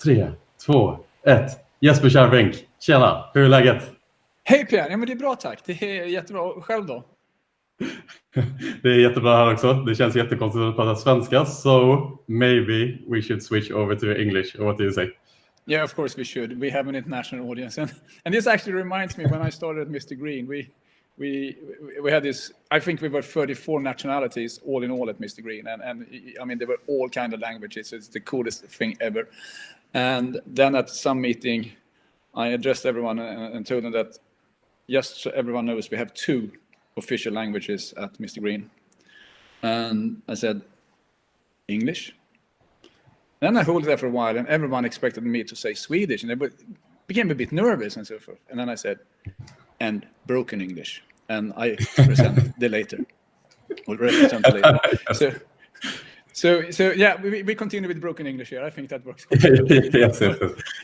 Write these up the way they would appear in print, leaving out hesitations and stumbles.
3, 2, 1. Jesper Kärrbrink, tjena, hur är läget? Hej Pierre, ja, men det är bra tack. Det är jättebra. Själv då? Det är jättebra här också. Det känns jättekonstigt att prata svenska. So maybe we should switch over to English. Or what do you say? Yeah, of course we should. We have an international audience. And this actually reminds me when I started at Mr. Green, we had this, I think we were 34 nationalities all in all at Mr. Green. And I mean, there were all kind of languages. It's the coolest thing ever. And then at some meeting, I addressed everyone and told them that just so everyone knows, we have 2 official languages at Mr. Green. And I said, English. Then I hold it there for a while, and everyone expected me to say Swedish, and they became a bit nervous and so forth. And then I said, and broken English. And I present the later. We'll represent the later. So yeah, we continue with broken English here. I think that works. Yes.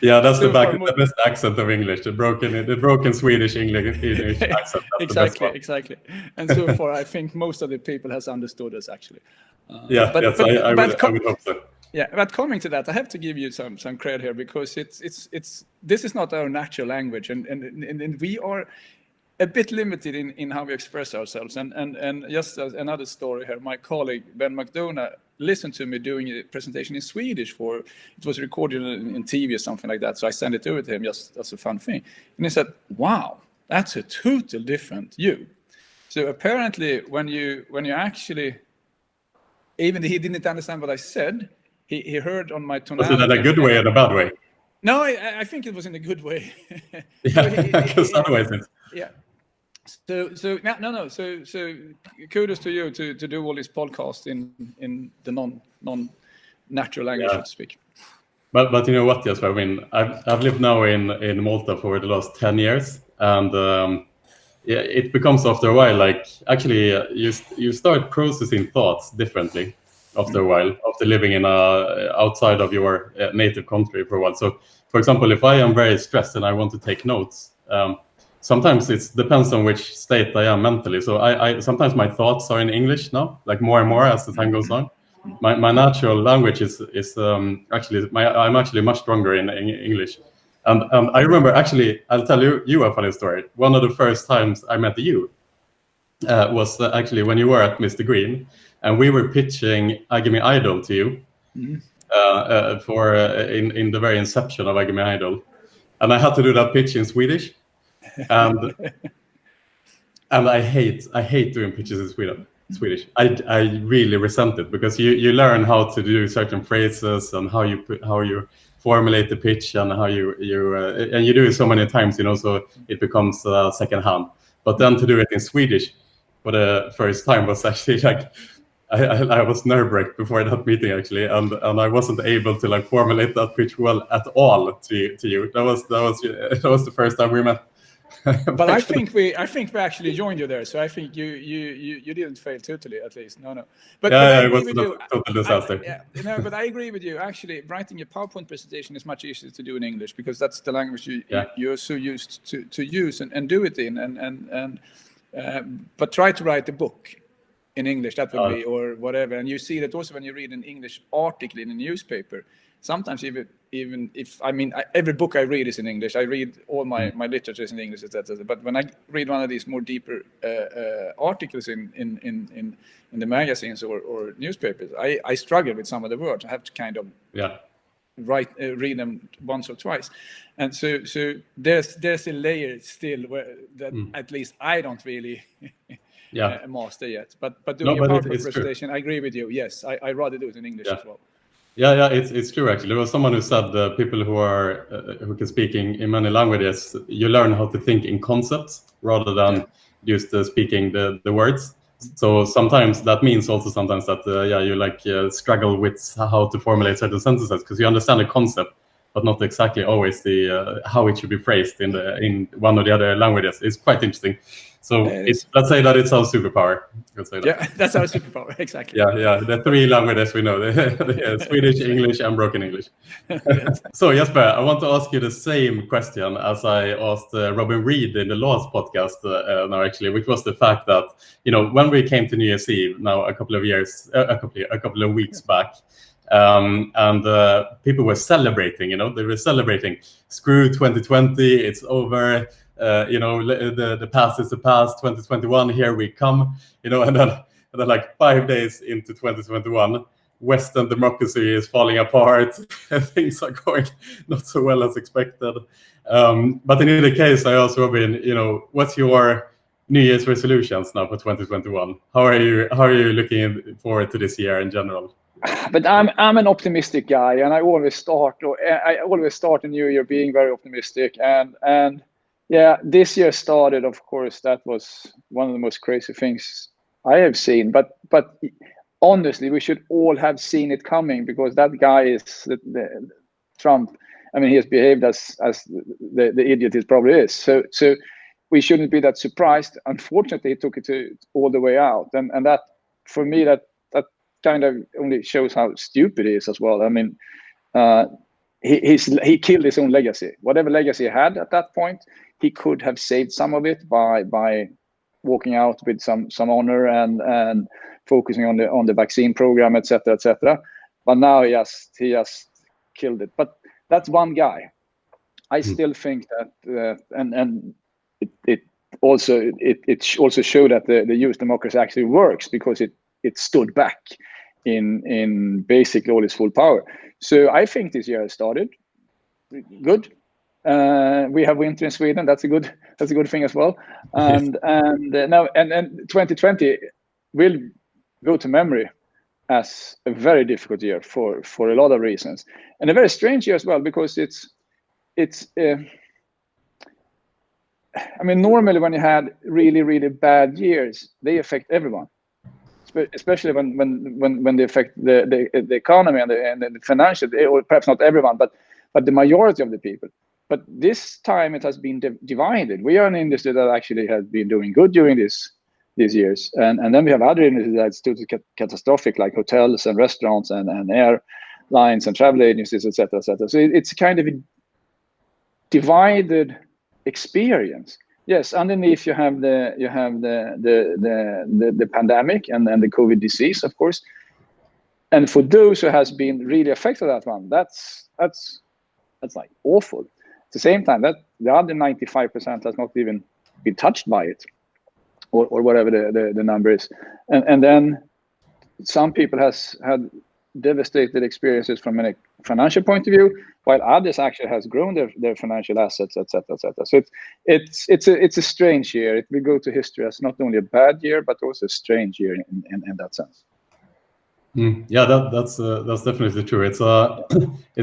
Yeah, that's the best accent of English. The broken Swedish English accent. Exactly. And so far, I think most of the people has understood us actually. I would hope so. Yeah, but coming to that, I have to give you some credit here because this is not our natural language, and we are a bit limited in how we express ourselves. And just as another story here, my colleague Ben McDonough listened to me doing a presentation in Swedish it was recorded in TV or something like that. So I sent it over to him just as a fun thing, and he said, "Wow, that's a total different you." So apparently, when you actually, even he didn't understand what I said. He heard on my tonality. Was it in a good way or a bad way? No, I think it was in a good way. Yeah, because otherwise it's... Yeah. So kudos to you to do all this podcast in the non-natural language, so to speak. But you know what, Jesper? I mean, I've lived now in Malta for the last 10 years, and it becomes after a while like actually you start processing thoughts differently. After a while, after living in outside of your native country for a while. So, for example, if I am very stressed and I want to take notes, sometimes it depends on which state I am mentally. So I sometimes my thoughts are in English now, like more and more as the time goes on. My natural language is actually I'm actually much stronger in English. And I remember actually, I'll tell you a funny story. One of the first times I met you was actually when you were at Mr. Green. And we were pitching iGaming Idol to you for in the very inception of iGaming Idol, and I had to do that pitch in Swedish, and I hate doing pitches in Swedish. I really resent it because you learn how to do certain phrases and how you formulate the pitch and how you and you do it so many times, so it becomes second hand. But then to do it in Swedish for the first time was actually like. I was nerve-wracked before that meeting actually, and I wasn't able to like formulate that pitch well at all to you. That was the first time we met. But I think we actually joined you there, so I think you didn't fail totally, at least. No. But it was a total disaster. But I agree with you. Actually, writing a PowerPoint presentation is much easier to do in English because that's the language you're so used to use and do it in. But try to write a book in English, that would be, or whatever. And you see that also when you read an English article in a newspaper, sometimes even if, every book I read is in English. I read all my literature is in English, etc. But when I read one of these more deeper articles in the magazines or newspapers, I struggle with some of the words. I have to kind of read them once or twice. And so there's a layer still where that at least I don't really... master yet, but doing a PowerPoint presentation, I agree with you. Yes, I rather do it in English as well. Yeah, it's true actually. There was someone who said people who can speak in many languages, you learn how to think in concepts rather than just speaking the words. So sometimes that means also sometimes that you struggle with how to formulate certain sentences because you understand the concept, but not exactly always the how it should be phrased in one or the other languages. It's quite interesting. So let's say that it's our superpower. Let's say that. Yeah, that's our superpower, exactly. Yeah, the 3 languages we know, the Swedish, English, and broken English. So Jesper, I want to ask you the same question as I asked Robin Reed in the last podcast now actually, which was the fact that, when we came to New Year's Eve now a couple of weeks back, and people were celebrating. They were celebrating. Screw 2020, it's over. The past is the past. 2021, here we come. And then like 5 days into 2021. Western democracy is falling apart. Things are going not so well as expected. But in either case, I also, Robin, what's your New Year's resolutions now for 2021? How are you looking forward to this year in general? But I'm an optimistic guy, and I always start a new year being very optimistic. And yeah, this year started. Of course, that was one of the most crazy things I have seen. But honestly, we should all have seen it coming, because that guy is the Trump. I mean, he has behaved as the idiot he probably is. So we shouldn't be that surprised. Unfortunately, he took it all the way out, and that, for me, that kind of only shows how stupid he is as well. I mean, he killed his own legacy. Whatever legacy he had at that point, he could have saved some of it by walking out with some honor and focusing on the vaccine program, etc. But now he has killed it. But that's one guy. I still think that, and it also showed that the US democracy actually works, because it stood back in basically all its full power. So I think this year has started good. We have winter in Sweden. That's a good thing as well. And now 2020 will go to memory as a very difficult year for a lot of reasons, and a very strange year as well, because it's I mean, normally when you had really, really bad years, they affect everyone, especially when they affect the economy and the financial, or perhaps not everyone, but the majority of the people. But this time it has been divided. We are an industry that actually has been doing good during these years, and then we have other industries that's totally catastrophic, like hotels and restaurants and airlines and travel agencies, etc. So it's kind of a divided experience. Yes, underneath you have the pandemic and the COVID disease, of course. And for those who has been really affected that one, that's like awful. At the same time, that the other 95% has not even been touched by it, or whatever the number is. And then some people has had devastated experiences from a financial point of view, while others actually has grown their financial assets, etc. So it's a strange year. It will go to history as not only a bad year, but also a strange year in that sense. Yeah, that's definitely true. It's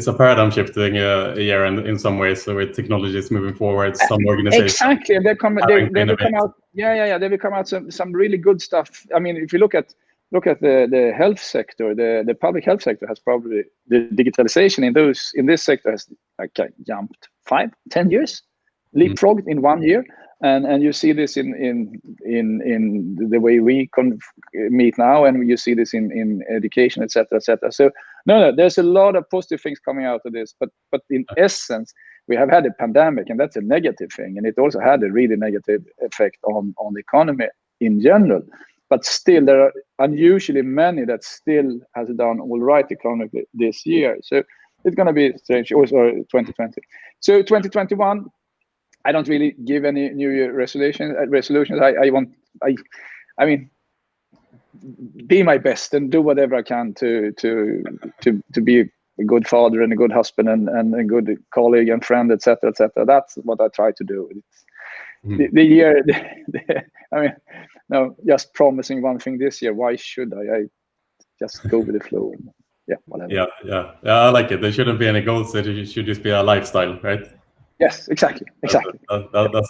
a paradigm shifting year in some ways. So with technology is moving forward, some organizations exactly, they will come out. Yeah, they will come out some really good stuff. I mean, if you look at the health sector, the public health sector has probably, the digitalization in this sector has jumped 5-10 years, leapfrogged in 1 year, and you see this in the way we meet now, and you see this in education, etc. So no, there's a lot of positive things coming out of this, but in essence, we have had a pandemic, and that's a negative thing, and it also had a really negative effect on the economy in general. But still, there are unusually many that still has done all right economically this year. So it's going to be strange. Also, 2020. So 2021, I don't really give any New Year resolutions. I mean, be my best and do whatever I can to be a good father and a good husband and a good colleague and friend, etc. That's what I try to do. The year, I mean, no, just promising one thing this year. Why should I just go with the flow? Yeah, whatever. Yeah, I like it. There shouldn't be any goals. It should just be a lifestyle, right? Yes, exactly. That's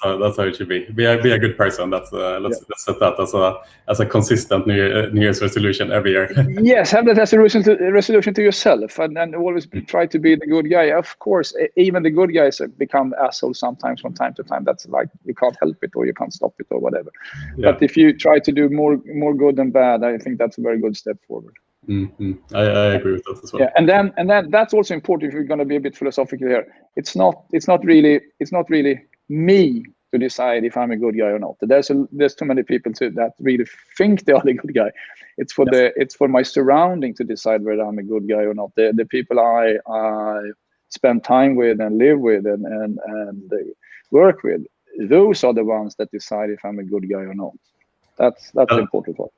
how it should be. Be a good person. Let's set that as a consistent New Year's resolution every year. Yes, have that as a resolution to yourself, and always try to be the good guy. Of course, even the good guys become assholes sometimes from time to time. That's like, you can't help it, or you can't stop it, or whatever. Yeah. But if you try to do more good than bad, I think that's a very good step forward. Mm-hmm. I agree with that as well. Yeah, and then that's also important if you're going to be a bit philosophical here. It's not really me to decide if I'm a good guy or not. There's too many people that really think they are the good guy. It's for it's for my surrounding to decide whether I'm a good guy or not. The people I spend time with and live with and work with, those are the ones that decide if I'm a good guy or not. That's the important part.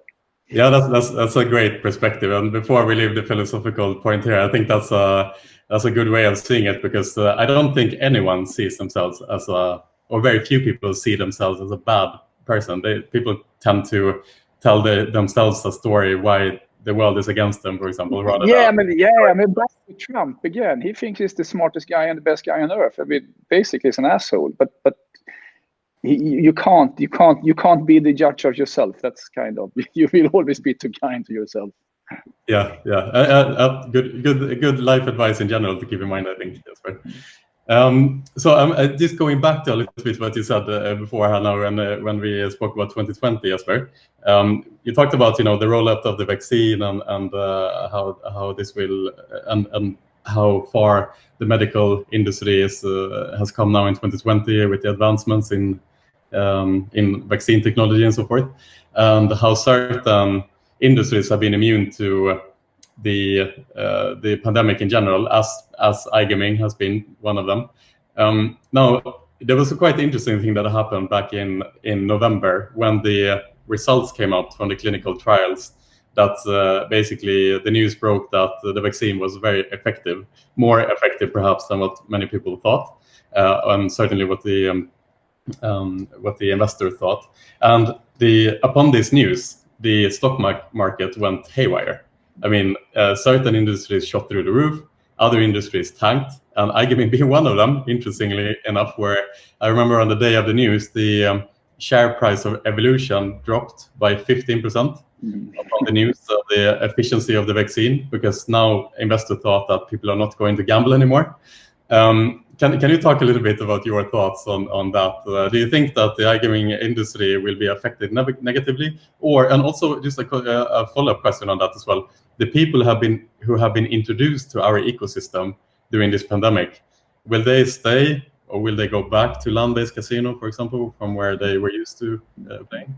Yeah, that's a great perspective. And before we leave the philosophical point here, I think that's a good way of seeing it, because I don't think anyone sees themselves as or very few people see themselves as a bad person. People tend to tell themselves a story why the world is against them, for example. Rather than back to Trump again. He thinks he's the smartest guy and the best guy on earth. I mean, basically, he's an asshole. But you can't be the judge of yourself. That's kind of, you will always be too kind to yourself. Yeah. Good life advice in general to keep in mind, I think. Jesper. So I'm just going back to a little bit what you said before, Hannah, when we spoke about 2020, Jesper. You talked about the rollout of the vaccine and how this will and how far the medical industry has come now in 2020 with the advancements in vaccine technology and so forth, and how certain industries have been immune to the pandemic in general, as iGaming has been one of them. Now, there was a quite interesting thing that happened back in November when the results came out from the clinical trials, that basically the news broke that the vaccine was very effective, more effective perhaps than what many people thought, and certainly what the investor thought. And upon this news, the stock market went haywire. I mean, certain industries shot through the roof, other industries tanked, and iGaming being one of them, interestingly enough, where I remember on the day of the news, the share price of Evolution dropped by 15% upon the news of the efficiency of the vaccine, because now investors thought that people are not going to gamble anymore. Can you talk a little bit about your thoughts on that? Do you think that the iGaming industry will be affected negatively, and also just a follow-up question on that as well? The people who have been introduced to our ecosystem during this pandemic, will they stay or will they go back to land-based casino, for example, from where they were used to playing?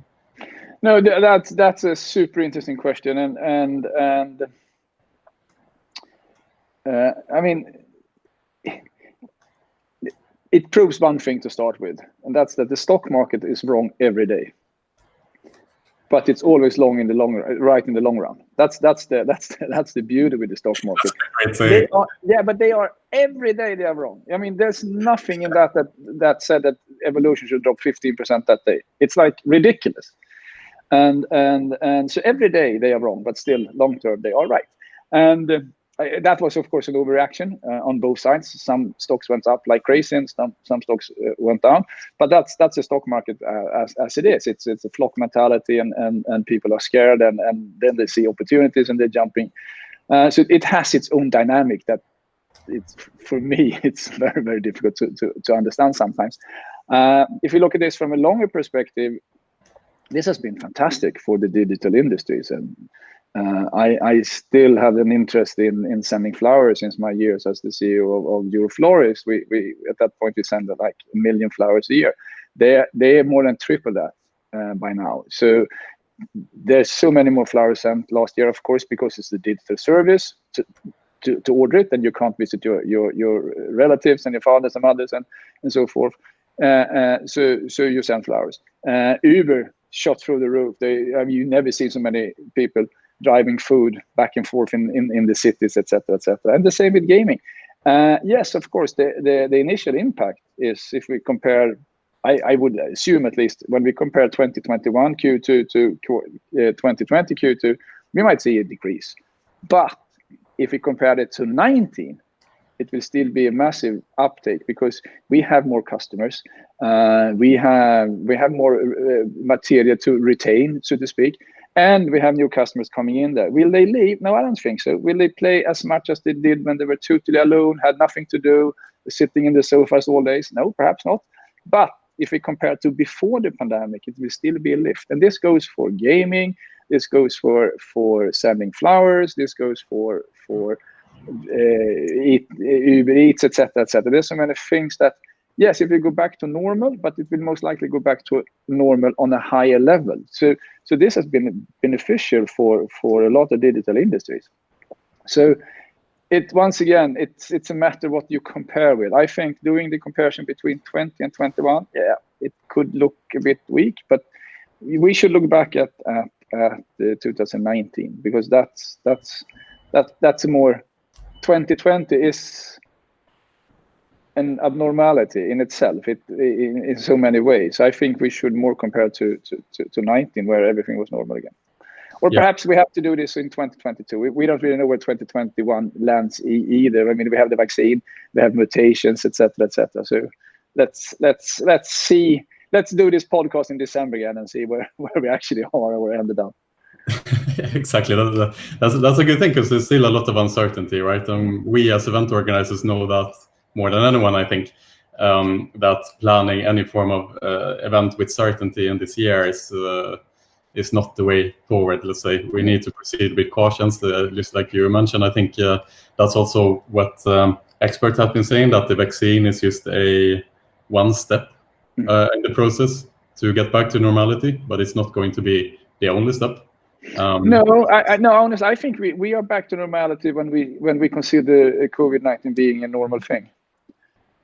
No, that's a super interesting question, and I mean, it proves one thing to start with, and that's that the stock market is wrong every day, but it's always right in the long run. That's the beauty with the stock market. But they are every day they are wrong. I mean, there's nothing in that said that Evolution should drop 15% that day. It's like ridiculous, and so every day they are wrong, but still long term they are right. And that was, of course, an overreaction on both sides. Some stocks went up like crazy, and some stocks went down. But that's the stock market as it is. It's a flock mentality, and people are scared, and then they see opportunities and they're jumping. So it has its own dynamic that for me it's very, very difficult to understand sometimes. If you look at this from a longer perspective, this has been fantastic for the digital industries, and I still have an interest in sending flowers since my years as the CEO of Euroflorist. We at that point we send like 1 million flowers a year. They are more than triple that by now. So there's so many more flowers sent last year, of course, because it's the digital service to order it, and you can't visit your relatives and your fathers and mothers and so forth. So you send flowers. Uber shot through the roof. You never see so many people driving food back and forth in the cities, etc., etc. And the same with gaming. Yes, of course, the initial impact is, if we compare, I would assume at least, when we compare 2021 Q2 to 2020 Q2, we might see a decrease. But if we compare it to 19, it will still be a massive uptake, because we have more customers, we have more material to retain, so to speak, and we have new customers coming in there. Will they leave? No, I don't think so. Will they play as much as they did when they were totally alone, had nothing to do, sitting in the sofas all days? No, perhaps not. But if we compare to before the pandemic, it will still be a lift. And this goes for gaming, this goes for sending flowers, this goes for Uber Eats, etc., etc. There's so many things that yes, it will go back to normal, but it will most likely go back to normal on a higher level. So this has been beneficial for a lot of digital industries. So once again, it's a matter what you compare with. I think doing the comparison between 20 and 21, yeah, it could look a bit weak, but we should look back at 2019, because that's a more, 2020 is an abnormality in itself, in so many ways. I think we should more compare to 19, where everything was normal again. Or perhaps we have to do this in 2022. We don't really know where 2021 lands either. I mean, we have the vaccine, we have mutations, etc., etc. So let's see. Let's do this podcast in December again and see where we actually are or where we ended up. Exactly. That's a good thing, because there's still a lot of uncertainty, right? We as event organizers know that more than anyone, I think, that planning any form of event with certainty in this year is not the way forward. Let's say we need to proceed with caution, just like you mentioned. I think that's also what experts have been saying, that the vaccine is just a one step in the process to get back to normality, but it's not going to be the only step. No, honestly, I think we are back to normality when we consider COVID-19 being a normal thing.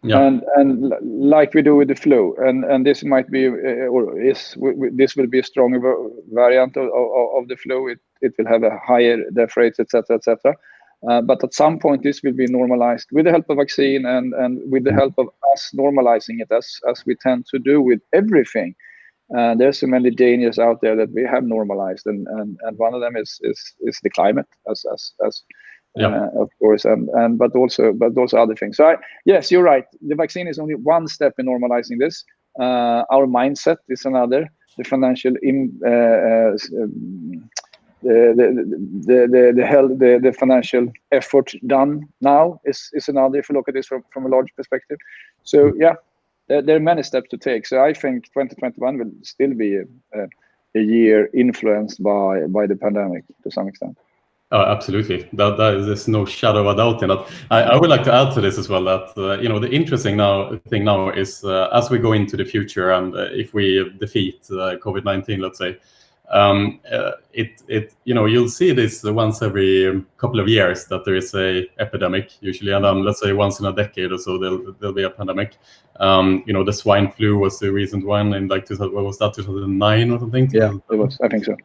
Yeah. And like we do with the flu, and this might be this will be a stronger variant of the flu. It will have a higher death rate, etc., etc. But at some point, this will be normalized with the help of vaccine and with the help of us normalizing it as we tend to do with everything. There's so many dangers out there that we have normalized, and one of them is the climate, as of course, but also other things. So yes, you're right. The vaccine is only one step in normalizing this. Our mindset is another. The financial the financial effort done now is another, if you look at this from a large perspective. So yeah, there are many steps to take. So I think 2021 will still be a year influenced by the pandemic to some extent. Oh, absolutely. There's no shadow of a doubt in that. I would like to add to this as well that the interesting thing now is as we go into the future, and if we defeat COVID-19, let's say, you'll see this once every couple of years, that there is a epidemic usually, and then let's say once in a decade or so there'll be a pandemic. The swine flu was the recent one in like 2009 or something. Yeah, it was. I think so.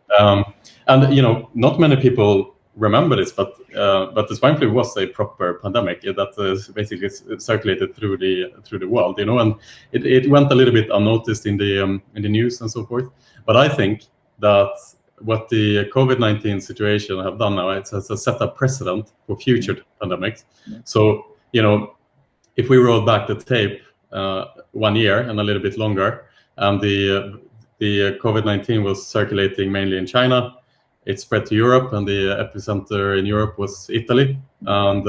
And not many people remember this, but the swine flu was a proper pandemic that basically circulated through the world, and it went a little bit unnoticed in the news and so forth. But I think that what the COVID-19 situation have done now, it has set a precedent for future pandemics. So if we roll back the tape 1 year and a little bit longer, and the COVID-19 was circulating mainly in China, it spread to Europe, and the epicenter in Europe was Italy. And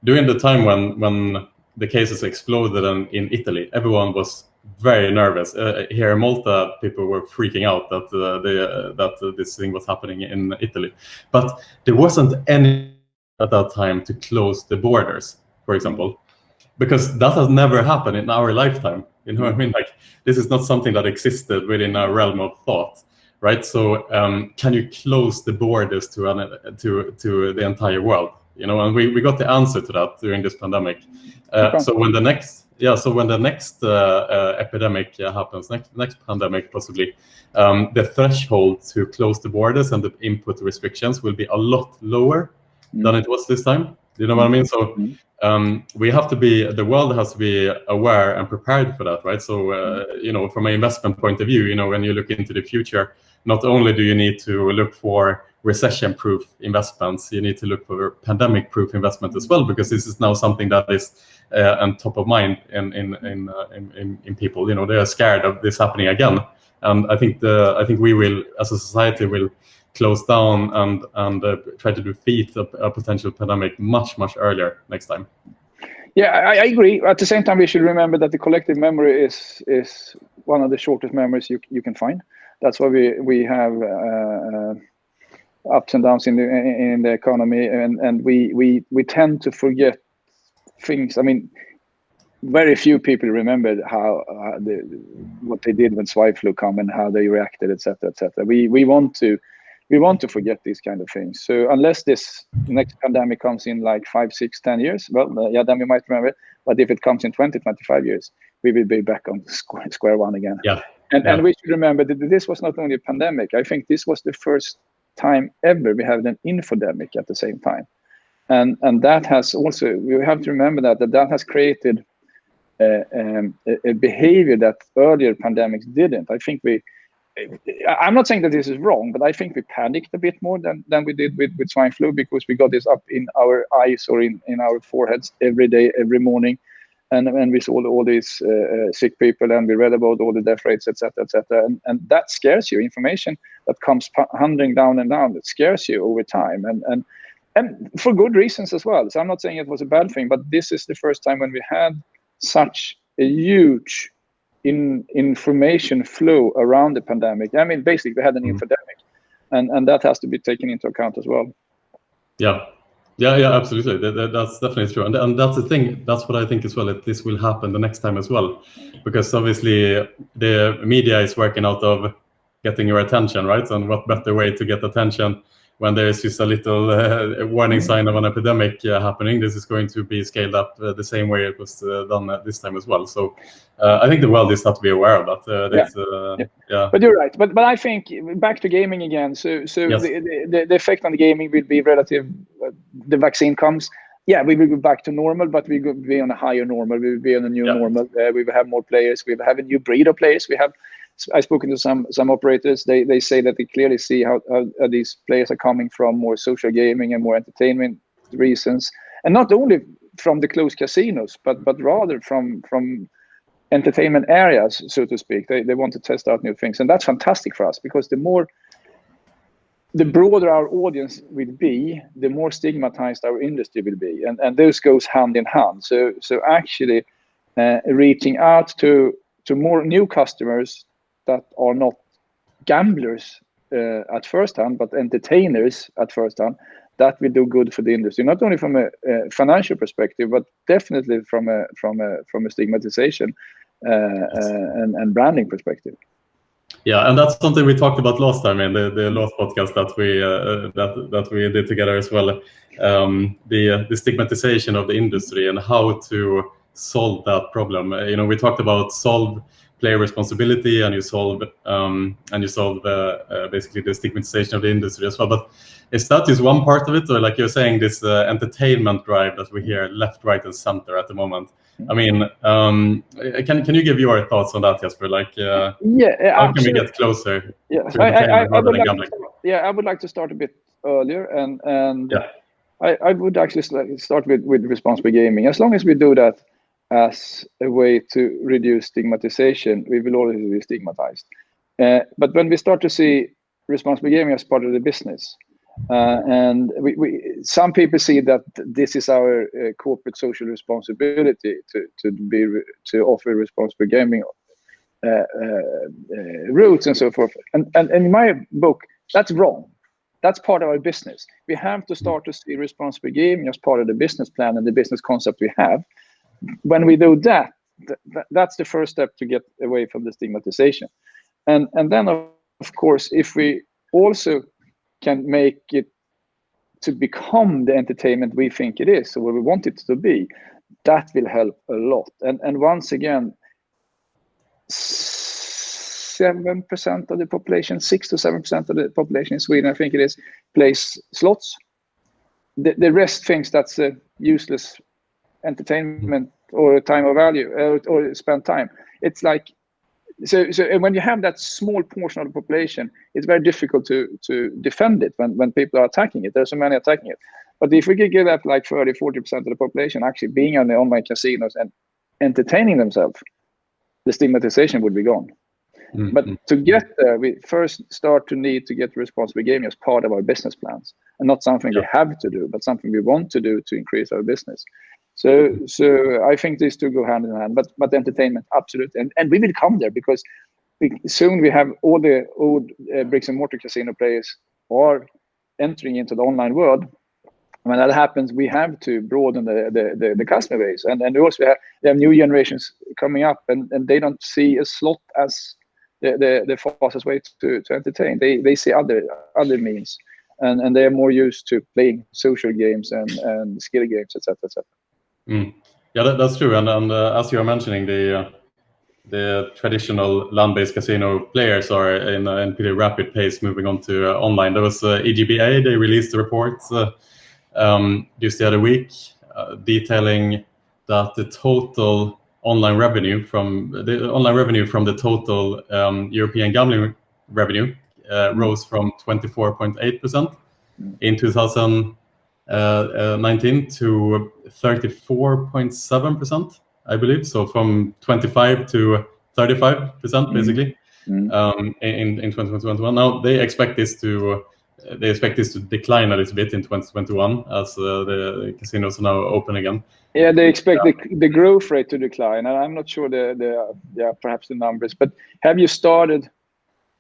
during the time when the cases exploded in Italy, everyone was very nervous. Here in Malta, people were freaking out that this thing was happening in Italy. But there wasn't any at that time to close the borders, for example, because that has never happened in our lifetime. You know what I mean? Like, this is not something that existed within our realm of thought. Right, so can you close the borders to the entire world? And we got the answer to that during this pandemic. So when the next epidemic happens, next pandemic possibly, the threshold to close the borders and the input restrictions will be a lot lower than it was this time. You know what I mean? So the world has to be aware and prepared for that, right? So from an investment point of view, when you look into the future, not only do you need to look for recession-proof investments, you need to look for pandemic-proof investment as well, because this is now something that is on top of mind in people. They are scared of this happening again, and I think we will, as a society, will close down and try to defeat a potential pandemic much earlier next time. Yeah, I agree. At the same time, we should remember that the collective memory is one of the shortest memories you can find. That's why we have ups and downs in the economy, and we tend to forget things. I mean, very few people remembered what they did when swine flu come and how they reacted, etc., etc. We want to forget these kind of things. So unless this next pandemic comes in like 5, 6, 10 years, well, then we might remember it. But if it comes in 20, 25 years, we will be back on square one again. And we should remember that this was not only a pandemic. I think this was the first time ever we had an infodemic at the same time. And that has also, we have to remember that has created a behavior that earlier pandemics didn't. I'm not saying that this is wrong, but I think we panicked a bit more than we did with swine flu, because we got this up in our eyes or in our foreheads every day, every morning. And we saw all these sick people, and we read about all the death rates, etc., etc. And that scares you. Information that comes hundring down and down, it scares you over time, and for good reasons as well. So I'm not saying it was a bad thing, but this is the first time when we had such a huge information flow around the pandemic. I mean, basically, we had an infodemic, and that has to be taken into account as well. Yeah, absolutely. That's definitely true, and that's the thing. That's what I think as well. That this will happen the next time as well, because obviously the media is working out of getting your attention, right? And what better way to get attention when there is just a little warning sign of an epidemic happening? This is going to be scaled up the same way it was done this time as well. So I think the world is not to be aware of that. But you're right. But I think back to gaming again. So yes. the effect on the gaming will be relative. The vaccine comes. Yeah, we will go back to normal, but we will be on a higher normal. We will be on a new normal. We will have more players. We will have a new breed of players. I've spoken to some operators. They say that they clearly see how these players are coming from more social gaming and more entertainment reasons, and not only from the closed casinos, but rather from entertainment areas, so to speak. They want to test out new things, and that's fantastic for us, because the broader our audience will be, the more stigmatized our industry will be, and those goes hand in hand. So actually reaching out to more new customers that are not gamblers at first hand, but entertainers at first hand, that will do good for the industry, not only from a financial perspective, but definitely from a stigmatization and branding perspective. Yeah, and that's something we talked about last time in the last podcast that we did together as well. The stigmatization of the industry and how to solve that problem. We talked about solve player responsibility, and you solve basically the stigmatization of the industry as well. But is that just one part of it, or like you're saying, this entertainment drive that we hear left, right, and center at the moment? I mean, can you give your thoughts on that, Jesper? Like, how can we get closer to entertainment rather than gambling? I would like to start a bit earlier, and I would actually start with responsible gaming. As long as we do that as a way to reduce stigmatization, we will always be stigmatized. But when we start to see responsible gaming as part of the business, and some people see that this is our corporate social responsibility to offer responsible gaming routes and so forth. And in my book, that's wrong. That's part of our business. We have to start to see responsible gaming as part of the business plan and the business concept we have. When we do that, that's the first step to get away from the stigmatization. And then, of course, if we also can make it to become the entertainment we think it is, or what we want it to be, that will help a lot. And once again, 7% of the population, 6 to 7% of the population in Sweden, I think it is, plays slots. The rest thinks that's a useless entertainment or time of value or spend time. It's like so when you have that small portion of the population, it's very difficult to defend it when people are attacking it. There's so many attacking it. But if we could get up like 30-40% of the population actually being on the online casinos and entertaining themselves, the stigmatization would be gone. Mm-hmm. But to get there, we first start to need to get responsible gaming as part of our business plans, and not something we have to do, but something we want to do to increase our business. So I think these two go hand in hand, but entertainment, absolutely. And we will come there, because soon we have all the old bricks and mortar casino players are entering into the online world. when that happens, we have to broaden the customer base, and we also have new generations coming up, and they don't see a slot as the fastest way to entertain. They see other means, and they are more used to playing social games and skill games, etc., etc. Yeah, that's true. And as you are mentioning, the traditional land-based casino players are in pretty rapid pace moving on to online. There was EGBA. They released a report just the other week detailing that the total online revenue from the total European gambling revenue rose from 24.8% in 2019 to 34.7%, I believe. So from 25 to 35%, basically, in 2021. Now they expect this to decline a little bit in 2021 as the casinos are now open again. Yeah, they expect the growth rate to decline, and I'm not sure perhaps the numbers. But have you started?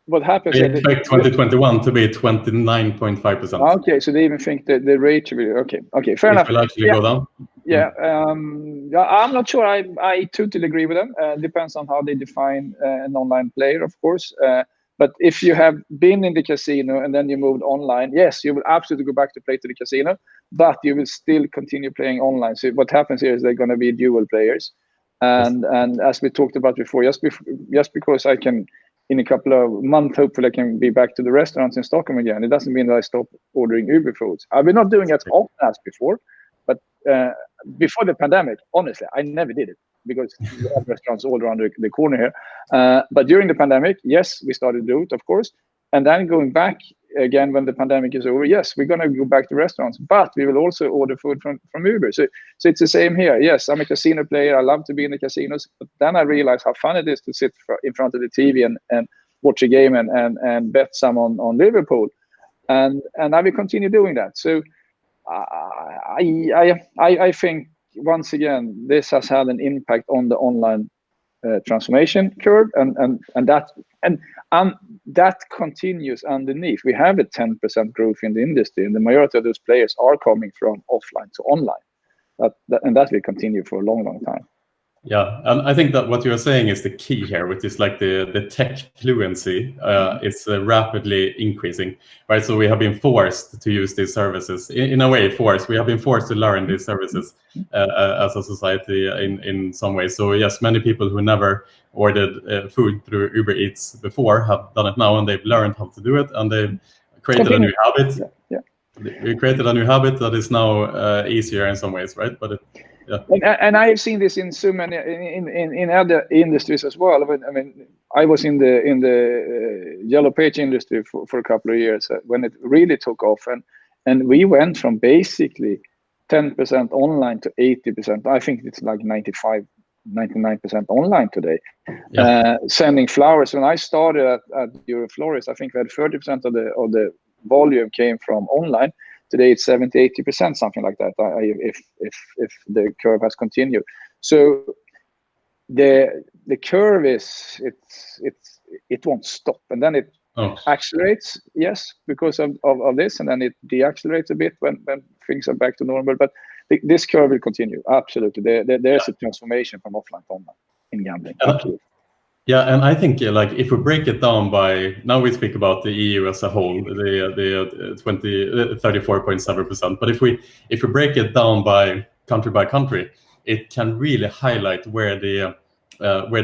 What happens? They expect 2021 to be 29.5%. Okay, so they even think that the rate should be okay. Fair enough. Will actually go down. Yeah, I'm not sure. I totally agree with them. Depends on how they define an online player, of course. But if you have been in the casino and then you moved online, yes, you will absolutely go back to play to the casino, but you will still continue playing online. So what happens here is they're going to be dual players, and as we talked about before, just because I can, in a couple of months, hopefully I can be back to the restaurants in Stockholm again. It doesn't mean that I stop ordering Uber foods. I've been not doing it as often as before, but before the pandemic, honestly, I never did it because we have restaurants all around the corner here. But during the pandemic, yes, we started to do it, of course. And then going back again when the pandemic is over, yes, we're going to go back to restaurants, but we will also order food from Uber. So it's the same here. Yes, I'm a casino player. I love to be in the casinos. But then I realize how fun it is to sit in front of the TV and watch a game and bet some on Liverpool. And I will continue doing that. So I think, once again, this has had an impact on the online transformation curve, and that continues underneath. We have a 10% growth in the industry, and the majority of those players are coming from offline to online. And that will continue for a long, long time. Yeah, and I think that what you're saying is the key here, which is like the tech fluency is rapidly increasing, right? So we have been forced to use these services, in a way forced. We have been forced to learn these services as a society in some ways. So yes, many people who never ordered food through Uber Eats before have done it now, and they've learned how to do it, and they've created a new habit. Yeah. We created a new habit that is now easier in some ways, right? But and I have seen this in so many in other industries as well. I mean, I was in the yellow page industry for a couple of years when it really took off, and we went from basically 10% online to 80%. I think it's like 99% online today. Sending flowers. When I started at Euroflorist, I think we had 30% of the volume came from online. Today it's 70-80%, something like that. If the curve has continued, so the curve it won't stop, and then it accelerates, yes, because of this, and then it deaccelerates a bit when things are back to normal. But this curve will continue. Absolutely, there's a transformation from offline to online in gambling. Absolutely. Yeah, and I think like if we break it down by, now we speak about the EU as a whole, the 34.7%. But if we break it down by country, it can really highlight where the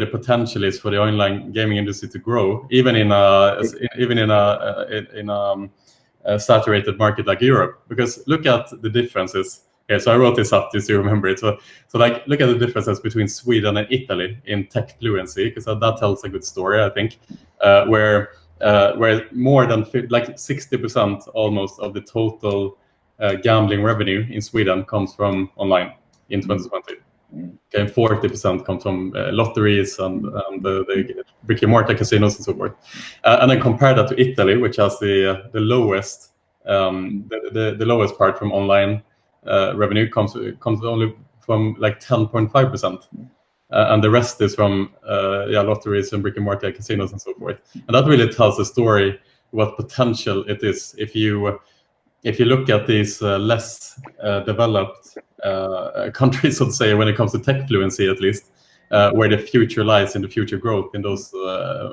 potential is for the online gaming industry to grow, even in a saturated market like Europe. Because look at the differences. Yeah, so I wrote this up just to remember it. So like, look at the differences between Sweden and Italy in tech fluency, because that tells a good story, I think, where more than like 60% almost of the total gambling revenue in Sweden comes from online in 2020. Okay, 40% comes from lotteries and the brick and mortar casinos and so forth. And then compare that to Italy, which has the lowest the lowest part from online. Revenue comes only from like 10.5%, and the rest is from lotteries and brick and mortar casinos and so forth. And that really tells a story what potential it is if you if you look at these less developed countries, so to say, when it comes to tech fluency, at least, where the future lies in the future growth in those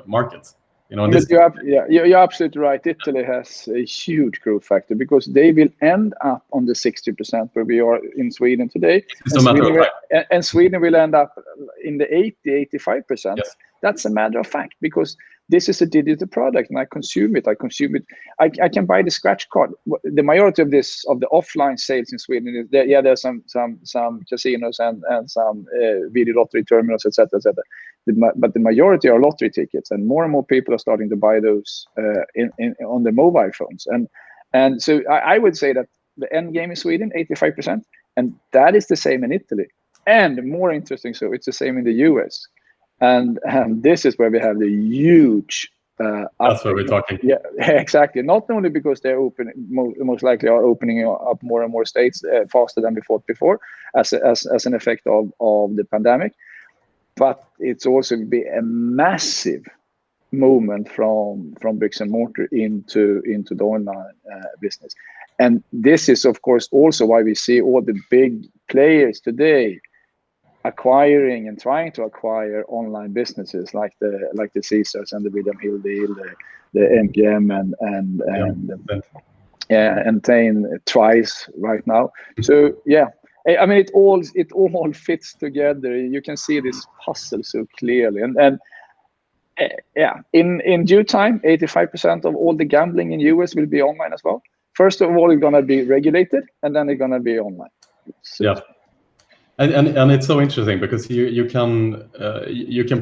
markets. You're absolutely right. Italy has a huge growth factor because they will end up on the 60% where we are in Sweden today. And Sweden will end up in the 85%. Yes. That's a matter of fact because this is a digital product and I consume it. I can buy the scratch card. The majority of the offline sales in Sweden is there's some casinos and some video lottery terminals, etc. But the majority are lottery tickets, and more people are starting to buy those on their mobile phones. And so I would say that the end game in Sweden, 85%, and that is the same in Italy. And more interesting, so it's the same in the US. And this is where we have the huge. That's where we're talking. Yeah, exactly. Not only because they're most likely are opening up more and more states faster than before, as an effect of the pandemic, but it's also be a massive movement from bricks and mortar into the online business. And this is, of course, also why we see all the big players today acquiring and trying to acquire online businesses like the Caesars and the William Hill deal, the MGM and Tain twice right now. So yeah, I mean it all fits together. You can see this puzzle so clearly, and in due time, 85% of all the gambling in US will be online as well. First of all, it's gonna be regulated, and then it's gonna be online. So, yeah. And it's so interesting because you can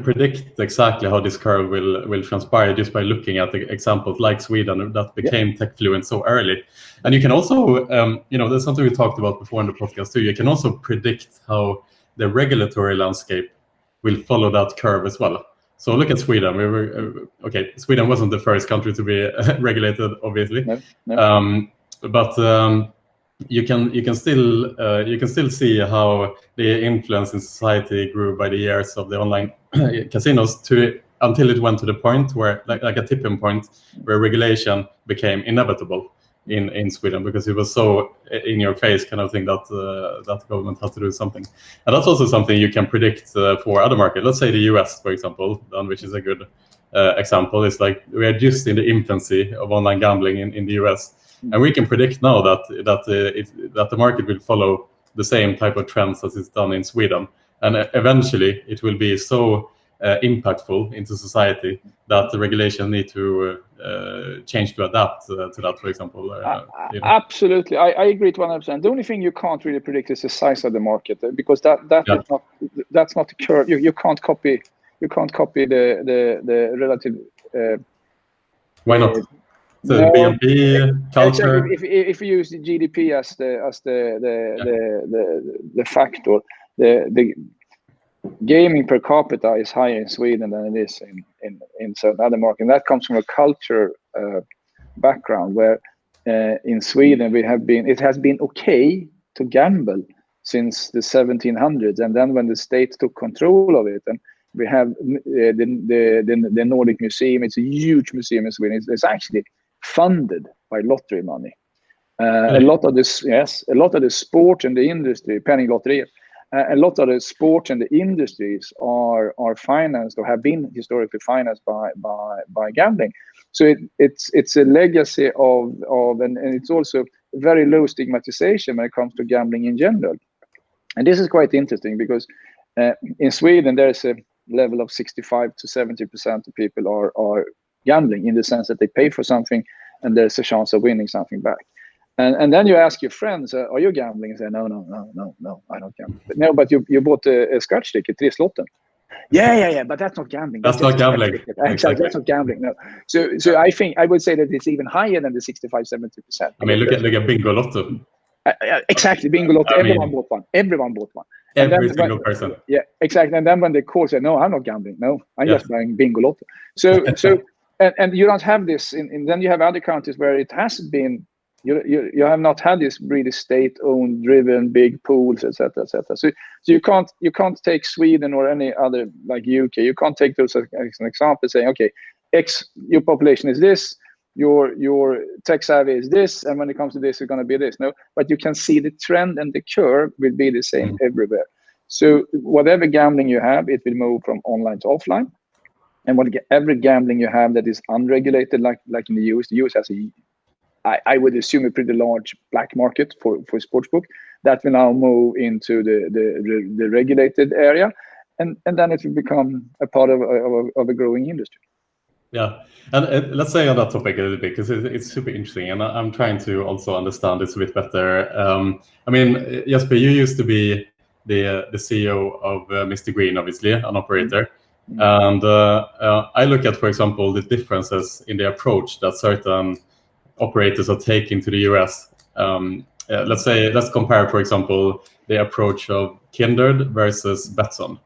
predict exactly how this curve will transpire just by looking at the examples like Sweden that became tech fluent so early. And you can also, there's something we talked about before in the podcast too. You can also predict how the regulatory landscape will follow that curve as well. So look at Sweden. Sweden wasn't the first country to be regulated, obviously, but you can still see how the influence in society grew by the years of the online casinos until it went to the point where like a tipping point where regulation became inevitable in Sweden because it was so in your face kind of thing that that government has to do something. And that's also something you can predict for other markets. Let's say the US, for example, which is a good example. It's like we are just in the infancy of online gambling in the US. And we can predict now that the market will follow the same type of trends as it's done in Sweden, and eventually it will be so impactful into society that the regulation need to change to adapt to that. For example, absolutely, I agree to 100%. The only thing you can't really predict is the size of the market because that's not the curve. You can't copy the relative. Why not? The BNP culture. If you use the GDP as the factor, the gaming per capita is higher in Sweden than it is in certain other markets. And that comes from a culture background where in Sweden it has been okay to gamble since the 1700s, and then when the state took control of it, and we have the Nordic Museum. It's a huge museum in Sweden. It's actually funded by lottery money. A lot of the sport and the industry, penninglotteriet, a lot of the sport and the industries are financed or have been historically financed by gambling. So it's a legacy of and it's also very low stigmatization when it comes to gambling in general. And this is quite interesting because in Sweden there's a level of 65 to 70% of people are gambling in the sense that they pay for something and there's a chance of winning something back. And then you ask your friends, are you gambling? And say, no, I don't gamble. But you bought a scratch ticket, Trislotten. Yeah, but that's not gambling. That's not gambling. Exactly, that's not gambling. No. So I think I would say that it's even higher than the 65-70%. I mean, look at Bingo Lotto. Exactly, Bingo Lotto. Everyone bought one. Every single person. Yeah, exactly. And then when they call, say, no, I'm not gambling. No, I'm just buying Bingo Lotto. So and you don't have this. Then you have other countries where it has been. You have not had this really state-owned, driven big pools, etc. So you can't take Sweden or any other like UK. You can't take those as an example, saying, okay, your population is this. your tech savvy is this, and when it comes to this, it's going to be this. No, but you can see the trend and the curve will be the same everywhere. So whatever gambling you have, it will move from online to offline. And whatever gambling you have that is unregulated, like in the US has I would assume a pretty large black market for sportsbook that will now move into the regulated area, and then it will become a part of a growing industry. Yeah, and let's say on that topic a little bit, because it's super interesting, and I'm trying to also understand this a bit better. I mean, Jesper, you used to be the CEO of Mr. Green, obviously, an operator. And I look at, for example, the differences in the approach that certain operators are taking to the US. Let's compare, for example, the approach of Kindred versus Betsson.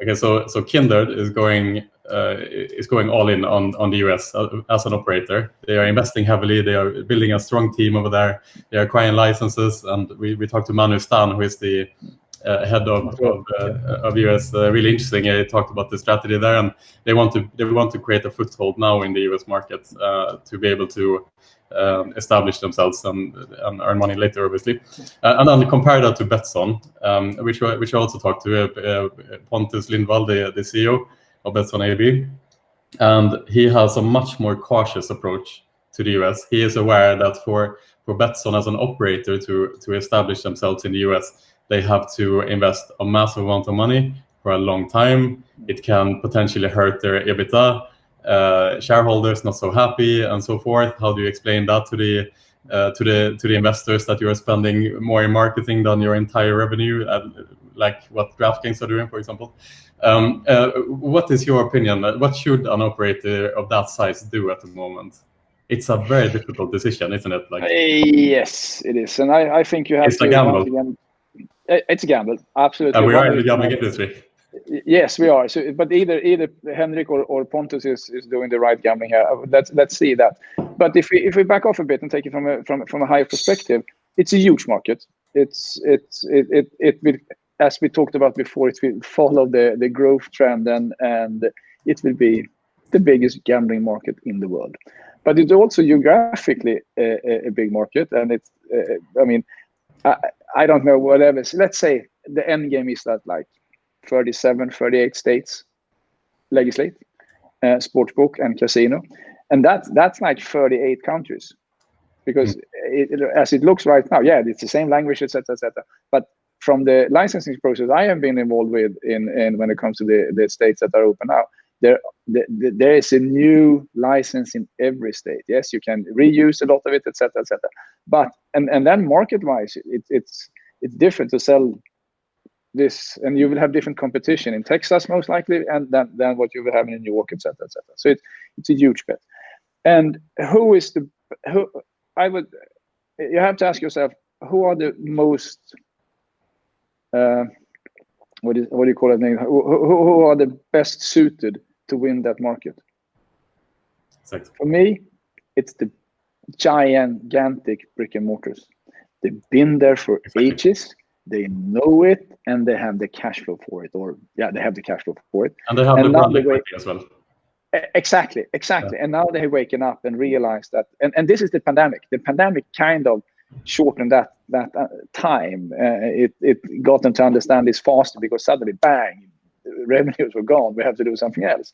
Okay, so Kindred is going all in on the US as an operator. They are investing heavily. They are building a strong team over there. They are acquiring licenses, and we talked to Manu Stan, who is the head of US. Really interesting. He talked about the strategy there, and they want to create a foothold now in the US market to be able to establish themselves and earn money later, obviously. And then compare that to Betsson, which I also talked to Pontus Lindvall, the CEO of Betsson AB, and he has a much more cautious approach to the US. He is aware that for Betsson as an operator to establish themselves in the US, they have to invest a massive amount of money for a long time. It can potentially hurt their EBITDA. Shareholders not so happy, and so forth. How do you explain that to the investors, that you are spending more in marketing than your entire revenue, like what DraftKings are doing, for example? What is your opinion? What should an operator of that size do at the moment? It's a very difficult decision, isn't it? Yes, it is, and I think you have to. It's a gamble. It's a gamble, absolutely. We are in the gambling industry. Yes, we are. So, but either Henrik or Pontus is doing the right gambling here. Let's see that. But if we back off a bit and take it from a higher perspective, it's a huge market. It will, as we talked about before, it will follow the growth trend, and it will be the biggest gambling market in the world. But it's also geographically a big market, and it's I mean, I don't know, whatever. So let's say the end game is that like 37, 38 states legislate sportsbook and casino, and that's like 38 countries, because as it looks right now, it's the same language, etc. But from the licensing process I have been involved with in when it comes to the states that are open now, there is a new license in every state. Yes, you can reuse a lot of it, etc. But and then market-wise, it's different to sell this, and you will have different competition in Texas most likely, and than what you will have in New York, etc. So it's a huge bet. And you have to ask yourself, who are the most what do you call it? Who are the best suited to win that market? Exactly. For me, it's the gigantic brick and mortars. They've been there for ages. They know it, and they have the cash flow for it. They have the cash flow for it. And they have the brand equity as well. Exactly. Yeah. And now they're waking up and realize that. And this is the pandemic. The pandemic kind of shortened that time. It got them to understand this faster, because suddenly, bang, revenues were gone. We have to do something else.